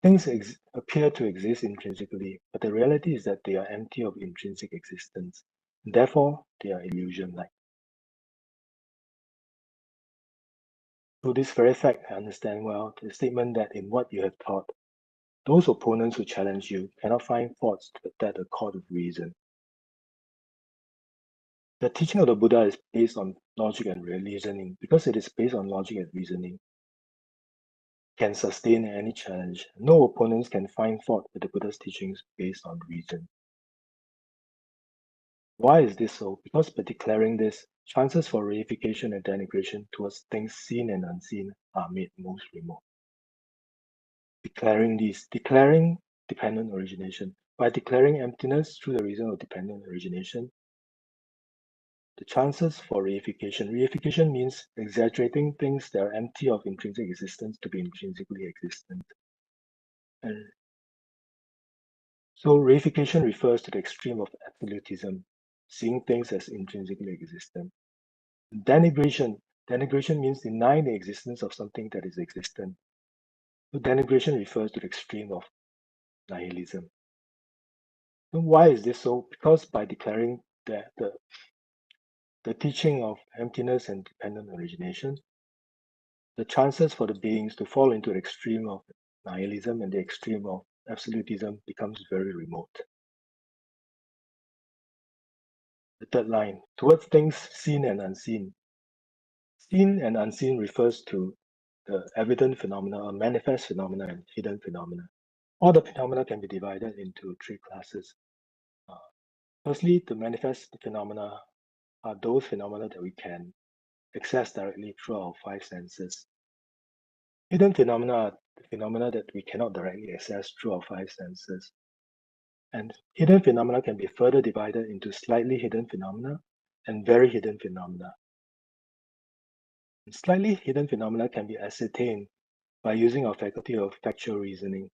B: Things appear to exist intrinsically, but the reality is that they are empty of intrinsic existence. Therefore, they are illusion-like. Through this very fact, I understand well the statement that in what you have taught, those opponents who challenge you cannot find faults to that accord of reason. The teaching of the Buddha is based on logic and reasoning. Because it is based on logic and reasoning, can sustain any challenge. No opponents can find fault with the Buddha's teachings based on reason. Why is this so? Because by declaring this, chances for reification and denigration towards things seen and unseen are made most remote. Declaring dependent origination. By declaring emptiness through the reason of dependent origination, the chances for reification means exaggerating things that are empty of intrinsic existence to be intrinsically existent. And so reification refers to the extreme of absolutism, seeing things as intrinsically existent. Denigration means denying the existence of something that is existent. So denigration refers to the extreme of nihilism. So why is this so? Because by declaring that the teaching of emptiness and dependent origination, the chances for the beings to fall into the extreme of nihilism and the extreme of absolutism becomes very remote. The third line, towards things seen and unseen. Seen and unseen refers to the evident phenomena, or manifest phenomena, and hidden phenomena. All the phenomena can be divided into three classes. Firstly, the manifest phenomena are those phenomena that we can access directly through our five senses. Hidden phenomena are the phenomena that we cannot directly access through our five senses. And hidden phenomena can be further divided into slightly hidden phenomena and very hidden phenomena. And slightly hidden phenomena can be ascertained by using our faculty of factual reasoning,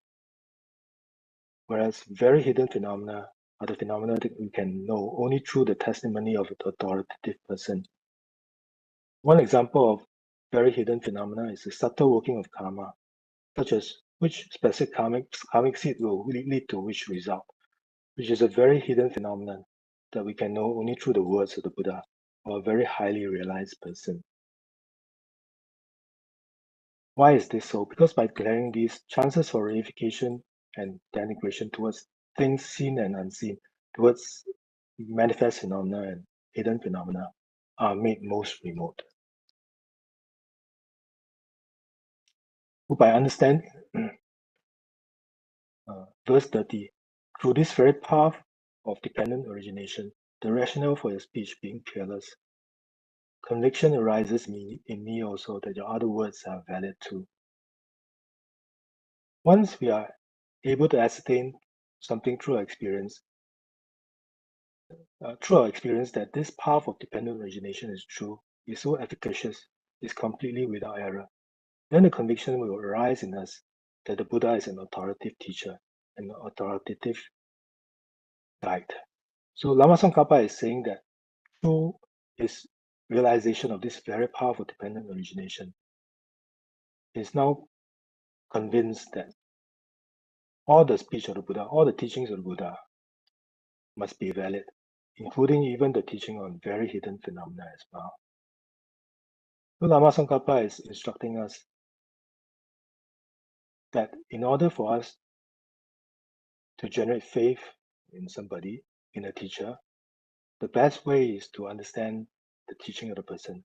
B: whereas very hidden phenomena are the phenomena that we can know only through the testimony of an authoritative person. One example of very hidden phenomena is the subtle working of karma, such as which specific karmic seed will lead to which result, which is a very hidden phenomenon that we can know only through the words of the Buddha or a very highly realized person. Why is this so? Because by declaring these, chances for reification and denigration towards things seen and unseen, towards manifest phenomena and hidden phenomena, are made most remote. So by understanding verse 30, through this very path of dependent origination, the rationale for your speech being careless, conviction arises in me also that your other words are valid too. Once we are able to ascertain something through our experience, that this path of dependent origination is true, is so efficacious, is completely without error, then the conviction will arise in us that the Buddha is an authoritative teacher, an authoritative guide. So Lama Tsongkhapa is saying that through his realization of this very powerful dependent origination, he is now convinced that all the speech of the Buddha, all the teachings of the Buddha must be valid, including even the teaching on very hidden phenomena as well. So Lama Tsongkhapa is instructing us that in order for us to generate faith in somebody, in a teacher, the best way is to understand the teaching of the person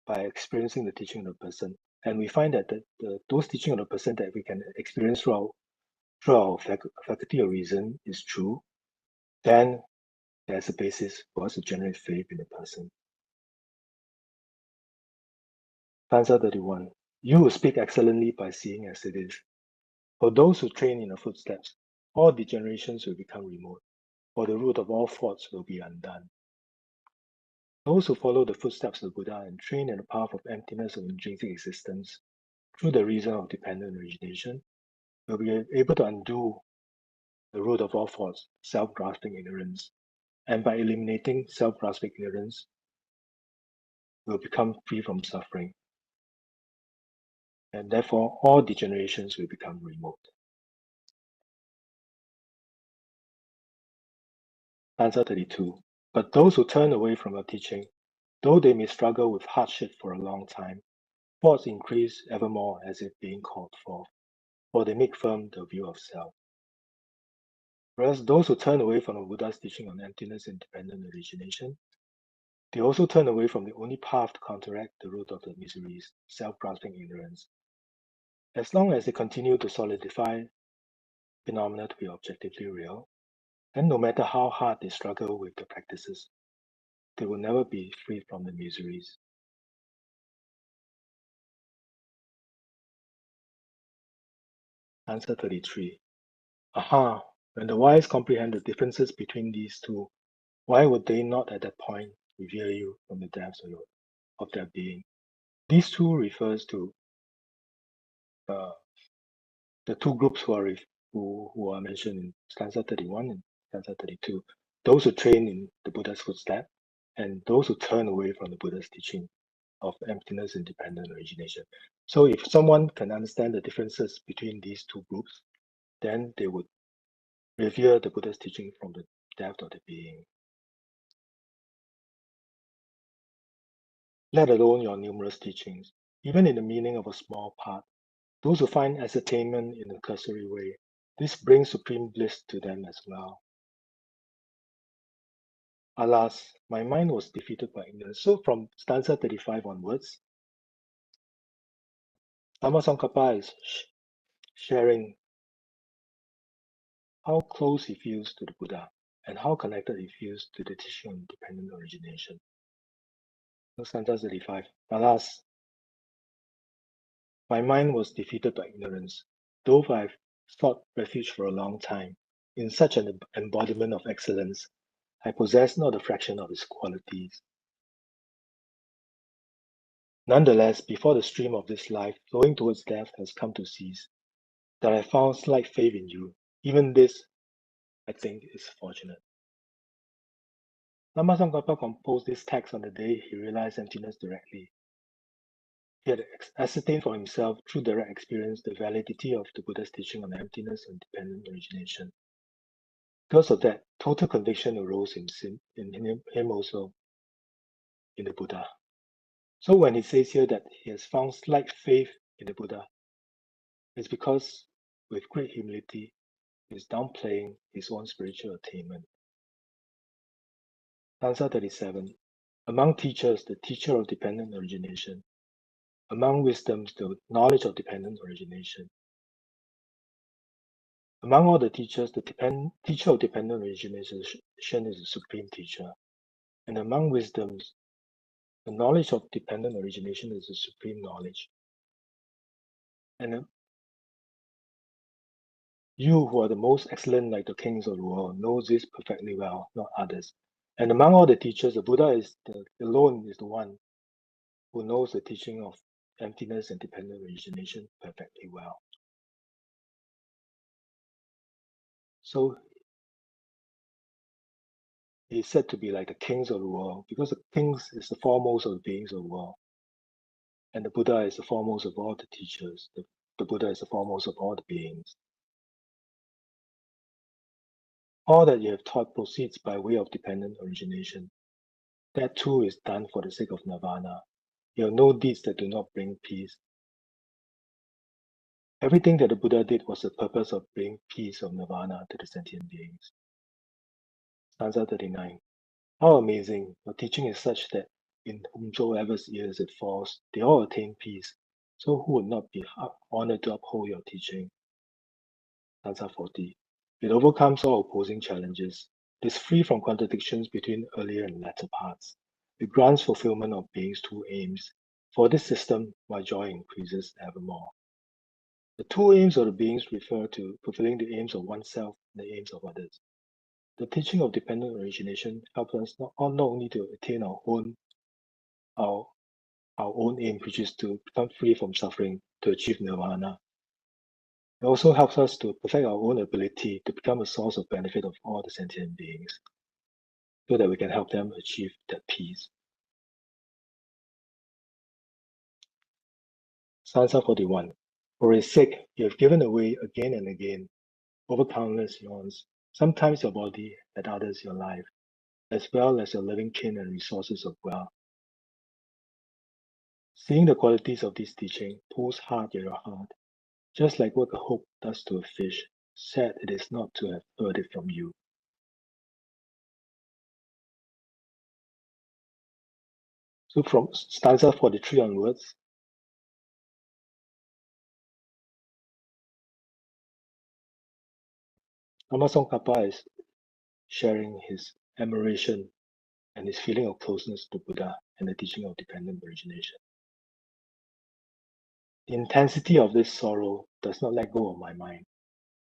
B: by experiencing the teaching of the person. And we find that those teaching of the person that we can experience through our faculty of reason is true, then there's a basis for us to generate faith in the person. Stanza 31. You will speak excellently by seeing as it is. For those who train in the footsteps, all degenerations will become remote, for the root of all faults will be undone. Those who follow the footsteps of the Buddha and train in the path of emptiness of intrinsic existence through the reason of dependent origination will be able to undo the root of all faults, self-grasping ignorance. And by eliminating self-grasping ignorance, will become free from suffering. And therefore, all degenerations will become remote. Answer 32. But those who turn away from your teaching, though they may struggle with hardship for a long time, faults increase evermore as if being called forth, for they make firm the view of self. Whereas those who turn away from the Buddha's teaching on emptiness and dependent origination, They also turn away from the only path to counteract the root of the miseries, self-grasping ignorance. As long as they continue to solidify phenomena to be objectively real, then no matter how hard they struggle with the practices, they will never be free from the miseries. Answer 33. Aha! When the wise comprehend the differences between these two, why would they not at that point revere you from the depths of their being? These two refers to uh, the two groups who are mentioned in stanza 31 and stanza 32. Those who train in the Buddha's footsteps and those who turn away from the Buddha's teaching of emptiness, independent origination. So if someone can understand the differences between these two groups, then they would revere the Buddha's teaching from the depth of the being, let alone your numerous teachings. Even in the meaning of a small part, those who find ascertainment in a cursory way, this brings supreme bliss to them as well. Alas, my mind was defeated by ignorance. So from stanza 35 onwards, Dhammasankappa is sharing how close he feels to the Buddha and how connected he feels to the teaching of dependent origination. So stanza 35. Alas, my mind was defeated by ignorance, though I've sought refuge for a long time. In such an embodiment of excellence, I possess not a fraction of its qualities. Nonetheless, before the stream of this life flowing towards death has come to cease, that I found slight faith in you. Even this, I think, is fortunate. Dhammasankappa composed this text on the day he realized emptiness directly. He had ascertained for himself through direct experience the validity of the Buddha's teaching on emptiness and dependent origination. Because of that, total conviction arose in him also, in the Buddha. So when he says here that he has found slight faith in the Buddha, it's because with great humility, he's downplaying his own spiritual attainment. Stanza 37. Among teachers, the teacher of dependent origination. Among wisdoms, the knowledge of dependent origination. Among all the teachers, the teacher of dependent origination is the supreme teacher. And among wisdoms, the knowledge of dependent origination is the supreme knowledge. And you who are the most excellent like the kings of the world knows this perfectly well, not others. And among all the teachers, the Buddha alone is the one who knows the teaching of emptiness and dependent origination perfectly well. So he is said to be like the kings of the world because the kings is the foremost of the beings of the world. And the Buddha is the foremost of all the teachers. The Buddha is the foremost of all the beings. All that you have taught proceeds by way of dependent origination. That too is done for the sake of nirvana. You have no deeds that do not bring peace. Everything that the Buddha did was the purpose of bringing peace of nirvana to the sentient beings. Stanza 39. How amazing! Your teaching is such that in whomsoever's ears it falls, they all attain peace. So who would not be honored to uphold your teaching? Stanza 40. It overcomes all opposing challenges. It is free from contradictions between earlier and latter parts. It grants fulfillment of beings' two aims. For this system, my joy increases evermore. The two aims of the beings refer to fulfilling the aims of oneself and the aims of others. The teaching of dependent origination helps us not only to attain our own aim, which is to become free from suffering, to achieve nirvana. It also helps us to perfect our own ability to become a source of benefit of all the sentient beings, so that we can help them achieve that peace. Stanza 41. For his sake, you have given away again and again, over countless yawns, sometimes your body, at others your life, as well as your living kin and resources of wealth. Seeing the qualities of this teaching pulls hard at your heart, just like what a hook does to a fish. Sad it is not to have heard it from you. So from stanza 43 onwards, Lama Tsongkhapa is sharing his admiration and his feeling of closeness to Buddha and the teaching of dependent origination. The intensity of this sorrow does not let go of my mind,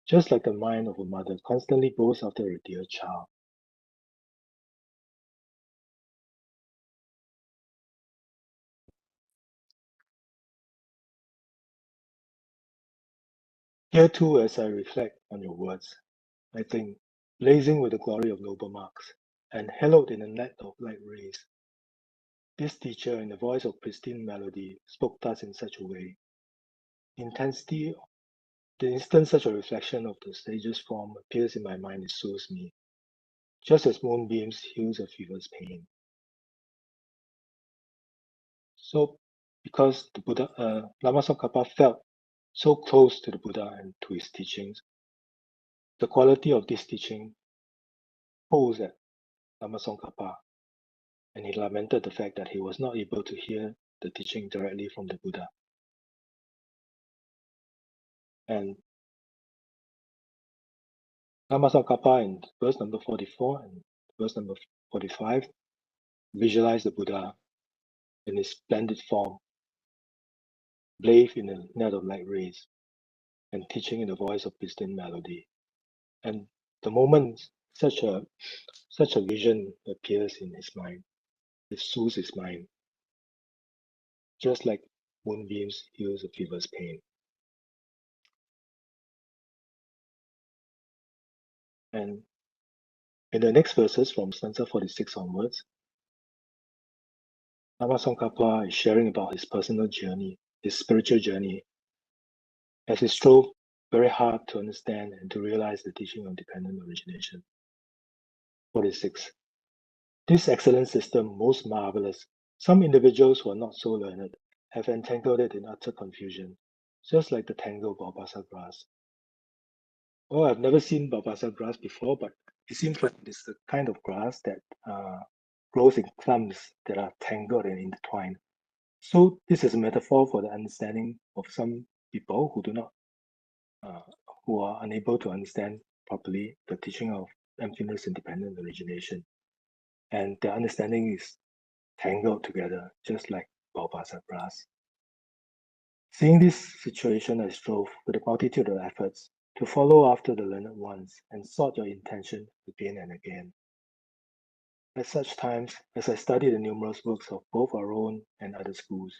B: just like the mind of a mother constantly goes after a dear child. Here too, as I reflect on your words, I think, blazing with the glory of noble marks, and hallowed in a net of light rays, this teacher, in the voice of pristine melody, spoke thus in such a way. The intensity, the instant such a reflection of the sage's form appears in my mind, it soothes me, just as moonbeams heals a fever's pain. So, because the Buddha, Lama Tsongkhapa felt so close to the Buddha and to his teachings, the quality of this teaching pulls at Lama Tsongkhapa, and he lamented the fact that he was not able to hear the teaching directly from the Buddha. And Lama Tsongkhapa in verse number 44 and verse number 45 visualize the Buddha in his splendid form, bathed in a net of light rays, and teaching in the voice of pristine melody. And the moment such a vision appears in his mind, it soothes his mind, just like moonbeams heals a fever's pain. And in the next verses from stanza 46 onwards, Lama Tsongkhapa is sharing about his personal journey, his spiritual journey, as he strove very hard to understand and to realize the teaching of dependent origination. 46. This excellent system, most marvelous, some individuals who are not so learned have entangled it in utter confusion, just like the tangled Baobasa grass. Oh, I've never seen Baobasa grass before, but it seems like it's the kind of grass that grows in clumps that are tangled and intertwined. So this is a metaphor for the understanding of some people who do not, who are unable to understand properly the teaching of emptiness independent origination, and their understanding is tangled together, just like Baobasa grass. Seeing this situation, I strove with a multitude of efforts to follow after the learned ones and sought your intention again and again. At such times, as I studied the numerous works of both our own and other schools,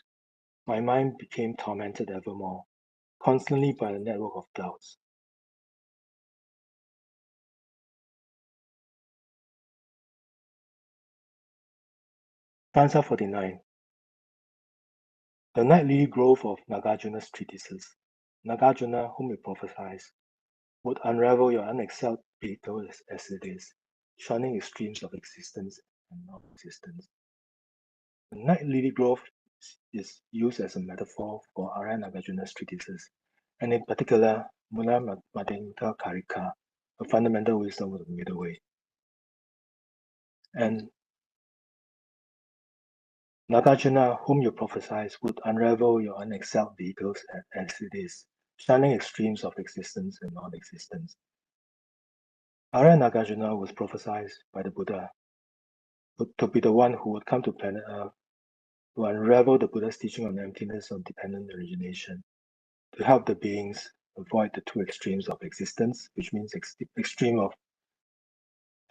B: my mind became tormented evermore, constantly by a network of doubts. Stanza 49. The nightly growth of Nagarjuna's treatises, Nagarjuna, whom it prophesies, would unravel your unexcelled vehicle as it is, shunning extremes of existence and non-existence. The night-lily grove is used as a metaphor for Arya Nagarjuna's treatises, and in particular, Mula Madhyamika Karika, a fundamental wisdom of the middle way. And Nagarjuna, whom you prophesize, would unravel your unexcelled vehicles as it is, shunning extremes of existence and non-existence. Arya Nagarjuna was prophesied by the Buddha to be the one who would come to planet Earth to unravel the Buddha's teaching on emptiness of dependent origination, to help the beings avoid the two extremes of existence, which means extreme of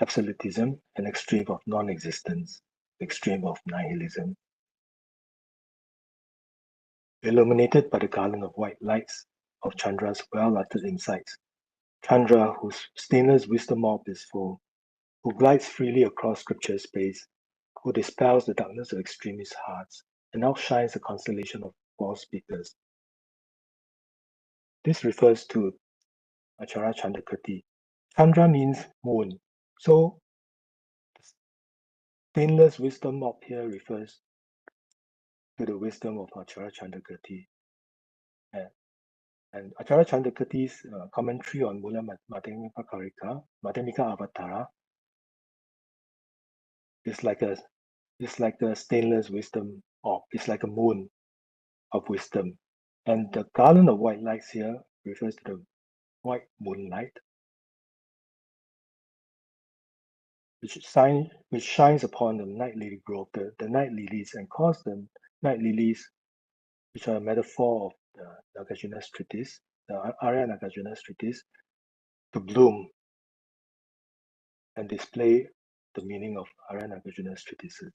B: absolutism and extreme of non-existence, extreme of nihilism. Illuminated by the garland of white lights of Chandra's well-uttered insights, Chandra, whose stainless wisdom orb is full, who glides freely across scripture space, who dispels the darkness of extremist hearts, and outshines the constellation of false speakers. This refers to Acharya Chandrakirti. Chandra means moon. So stainless wisdom up here refers to the wisdom of Acharya Chandrakirti. And Acharya Chandrakirti's commentary on Mula Madhyamika Karika, Madhyamika Avatara, is like a is like the stainless wisdom orb. It's like a moon of wisdom. And the garland of white lights here refers to the white moonlight, which shines upon the night lily grove, the night lilies, and cause the night lilies, which are a metaphor of the Nagarjuna's treatise, the Arya Nagarjuna's treatise, to bloom and display the meaning of Arya Nagarjuna's treatises.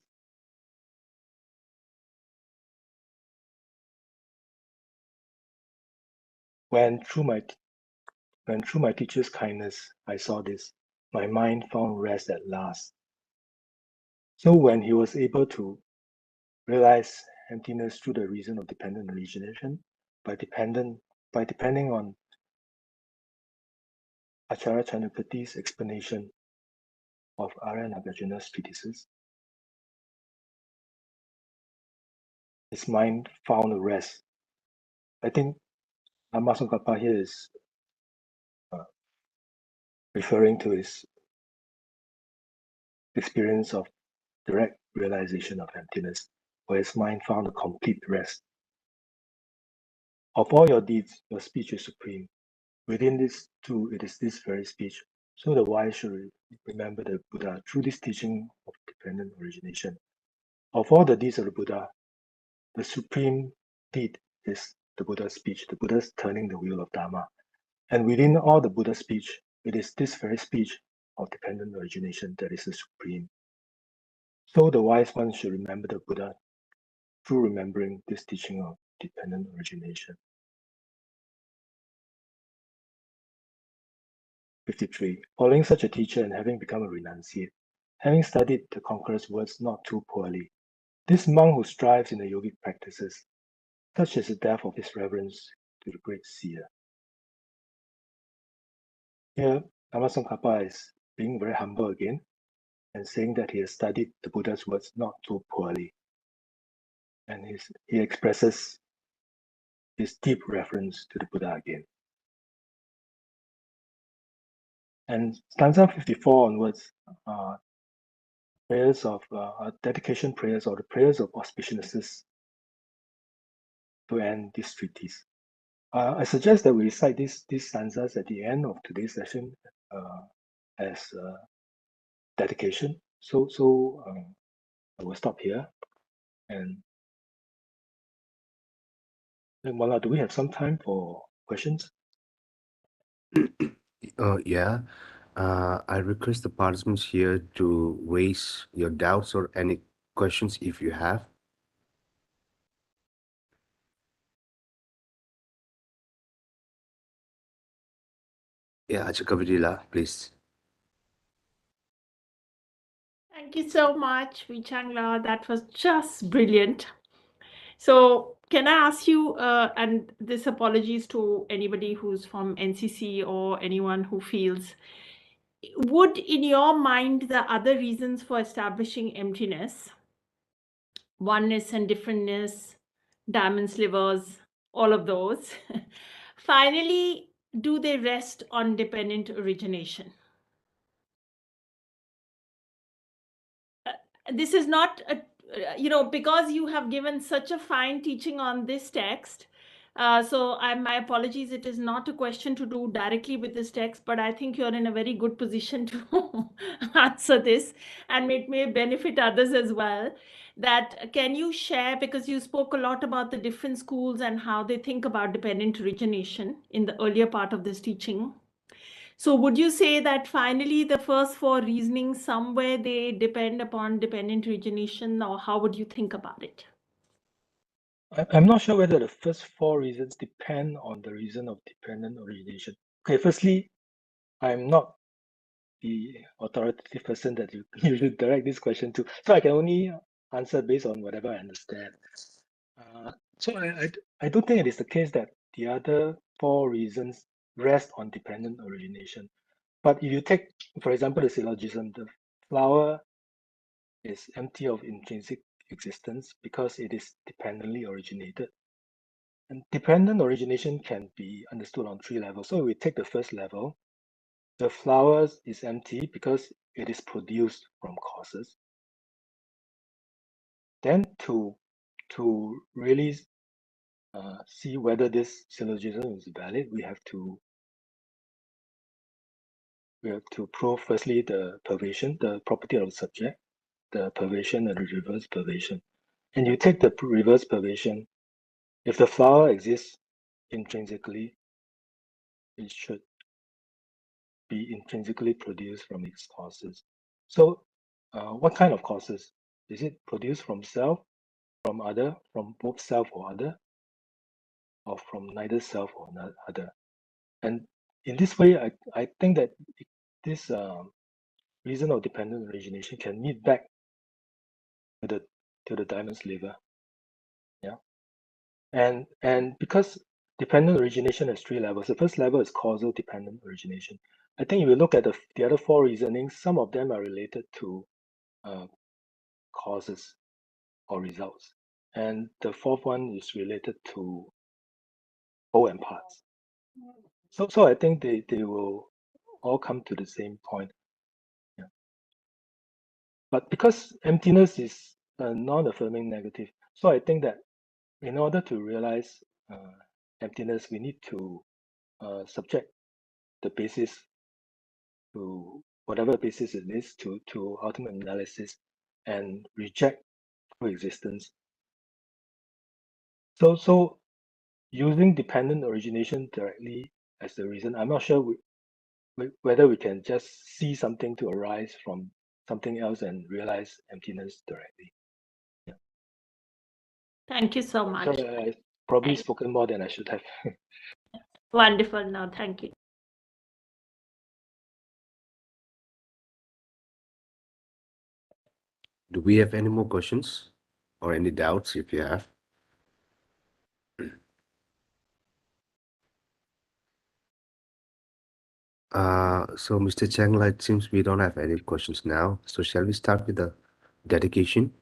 B: When through my teacher's kindness I saw this, my mind found rest at last. So when he was able to realize emptiness through the reason of dependent origination, by depending on Acharya Chandrapati's explanation of Arya Nagarjuna's treatises, his mind found a rest. I think Lama Tsongkhapa here is referring to his experience of direct realization of emptiness, where his mind found a complete rest. Of all your deeds, your speech is supreme. Within this too, it is this very speech. So the wise should remember the Buddha through this teaching of dependent origination. Of all the deeds of the Buddha, the supreme deed is the Buddha's speech, the Buddha's turning the wheel of Dharma. And within all the Buddha's speech, it is this very speech of dependent origination that is the supreme. So the wise one should remember the Buddha through remembering this teaching of dependent origination. 53. Following such a teacher and having become a renunciate, having studied the conqueror's words not too poorly, this monk who strives in the yogic practices, such is the depth of his reverence to the great seer. Here, Lama Tsongkhapa is being very humble again and saying that he has studied the Buddha's words not too poorly. And he expresses his deep reference to the Buddha again. And stanza 54 onwards are prayers of dedication prayers or the prayers of auspiciousness to end this treatise. I suggest that we recite these stanzas at the end of today's session as dedication. So I will stop here. And Mala, do we have some time for questions?
A: Yeah. I request the participants here to raise your doubts or any questions if you have. Yeah, Achakavidila, please.
C: Thank you so much, Vichangla. That was just brilliant. So, can I ask you, and this apologies to anybody who's from NCC or anyone who feels, would in your mind the other reasons for establishing emptiness, oneness and differentness, diamond slivers, all of those, finally, do they rest on dependent origination? This is not because you have given such a fine teaching on this text, so my apologies, it is not a question to do directly with this text, but I think you're in a very good position to answer this, and it may benefit others as well. That can you share, because you spoke a lot about the different schools and how they think about dependent origination in the earlier part of this teaching. So would you say that finally the first four reasonings somewhere they depend upon dependent origination, or how would you think about it?
B: I'm not sure whether the first four reasons depend on the reason of dependent origination. Okay, firstly, I'm not the authoritative person that you should direct this question to, so I can only answer based on whatever I understand. So I don't think it is the case that the other four reasons rest on dependent origination. But if you take, for example, the syllogism, the flower is empty of intrinsic existence because it is dependently originated. And dependent origination can be understood on three levels. So we take the first level, the flower is empty because it is produced from causes. then to really see whether this syllogism is valid, we have to prove firstly the pervasion, the property of the subject, the pervasion and the reverse pervasion. And you take the reverse pervasion, if the flower exists intrinsically, it should be intrinsically produced from its causes. So what kind of causes? Is it produced from self, from other, from both self or other, or from neither self or other? And in this way, I think that this reason of dependent origination can meet back to the diamond sliver. Yeah. And because dependent origination has three levels. The first level is causal dependent origination. I think if you look at the other four reasonings, some of them are related to causes or results. And the fourth one is related to whole and parts. So I think they will all come to the same point. Yeah. But because emptiness is a non-affirming negative, so I think that in order to realize emptiness, we need to subject the basis to whatever basis it is to ultimate analysis and reject coexistence. So using dependent origination directly as the reason, I'm not sure whether we can just see something to arise from something else and realize emptiness directly. Yeah.
C: Thank you so much.
B: So I probably spoken more than I should have.
C: Wonderful. No, thank you.
A: Do we have any more questions or any doubts if you have? So Mr. Changla, it seems we don't have any questions now. So shall we start with the dedication?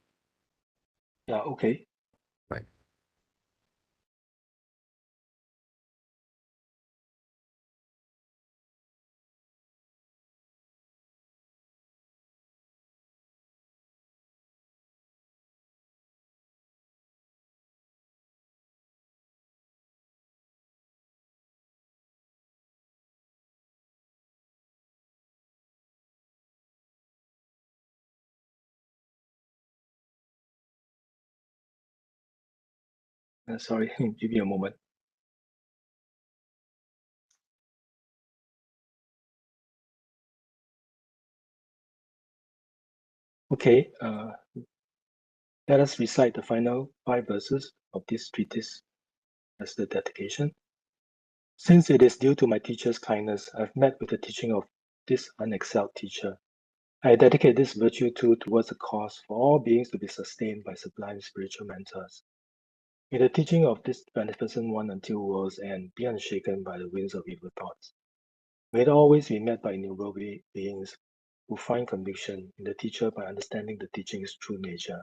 B: Yeah, okay.
A: Right.
B: Sorry, give me a moment. Okay, let us recite the final 5 verses of this treatise as the dedication. Since it is due to my teacher's kindness, I've met with the teaching of this unexcelled teacher. I dedicate this virtue too towards a cause for all beings to be sustained by sublime spiritual mentors. May the teaching of this beneficent one until world's end be unshaken by the winds of evil thoughts. May it always be met by innumerable beings who find conviction in the teacher by understanding the teaching's true nature.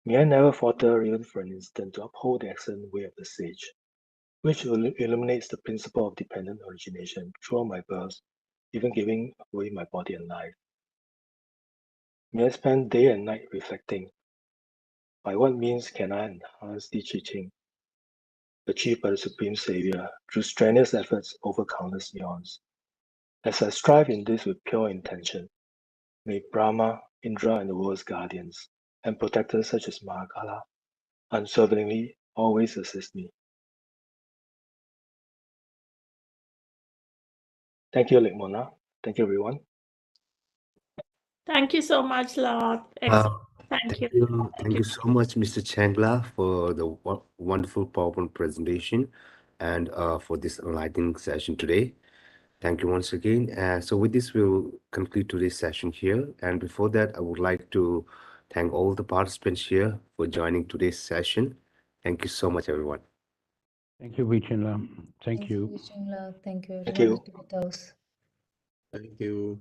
B: May I never falter even for an instant to uphold the excellent way of the sage, which illuminates the principle of dependent origination through all my births, even giving away my body and life. May I spend day and night reflecting, by what means can I enhance the teaching achieved by the Supreme Savior through strenuous efforts over countless eons? As I strive in this with pure intention, may Brahma, Indra, and the world's guardians and protectors such as Mahakala unswervingly always assist me. Thank you, Lek Mona. Thank you, everyone.
C: Thank you so much, Lord. Thank you.
A: Thank you so much, Mr. Changla, for the wonderful PowerPoint presentation and for this enlightening session today. Thank you once again. So with this, we'll conclude today's session here. And before that, I would like to thank all the participants here for joining today's session. Thank you so much, everyone.
D: Thank you, Vichinla. Thank you.
E: Vichinla. Thank you,
B: Thank
E: everyone.
B: you.
E: Activities.
F: Thank you.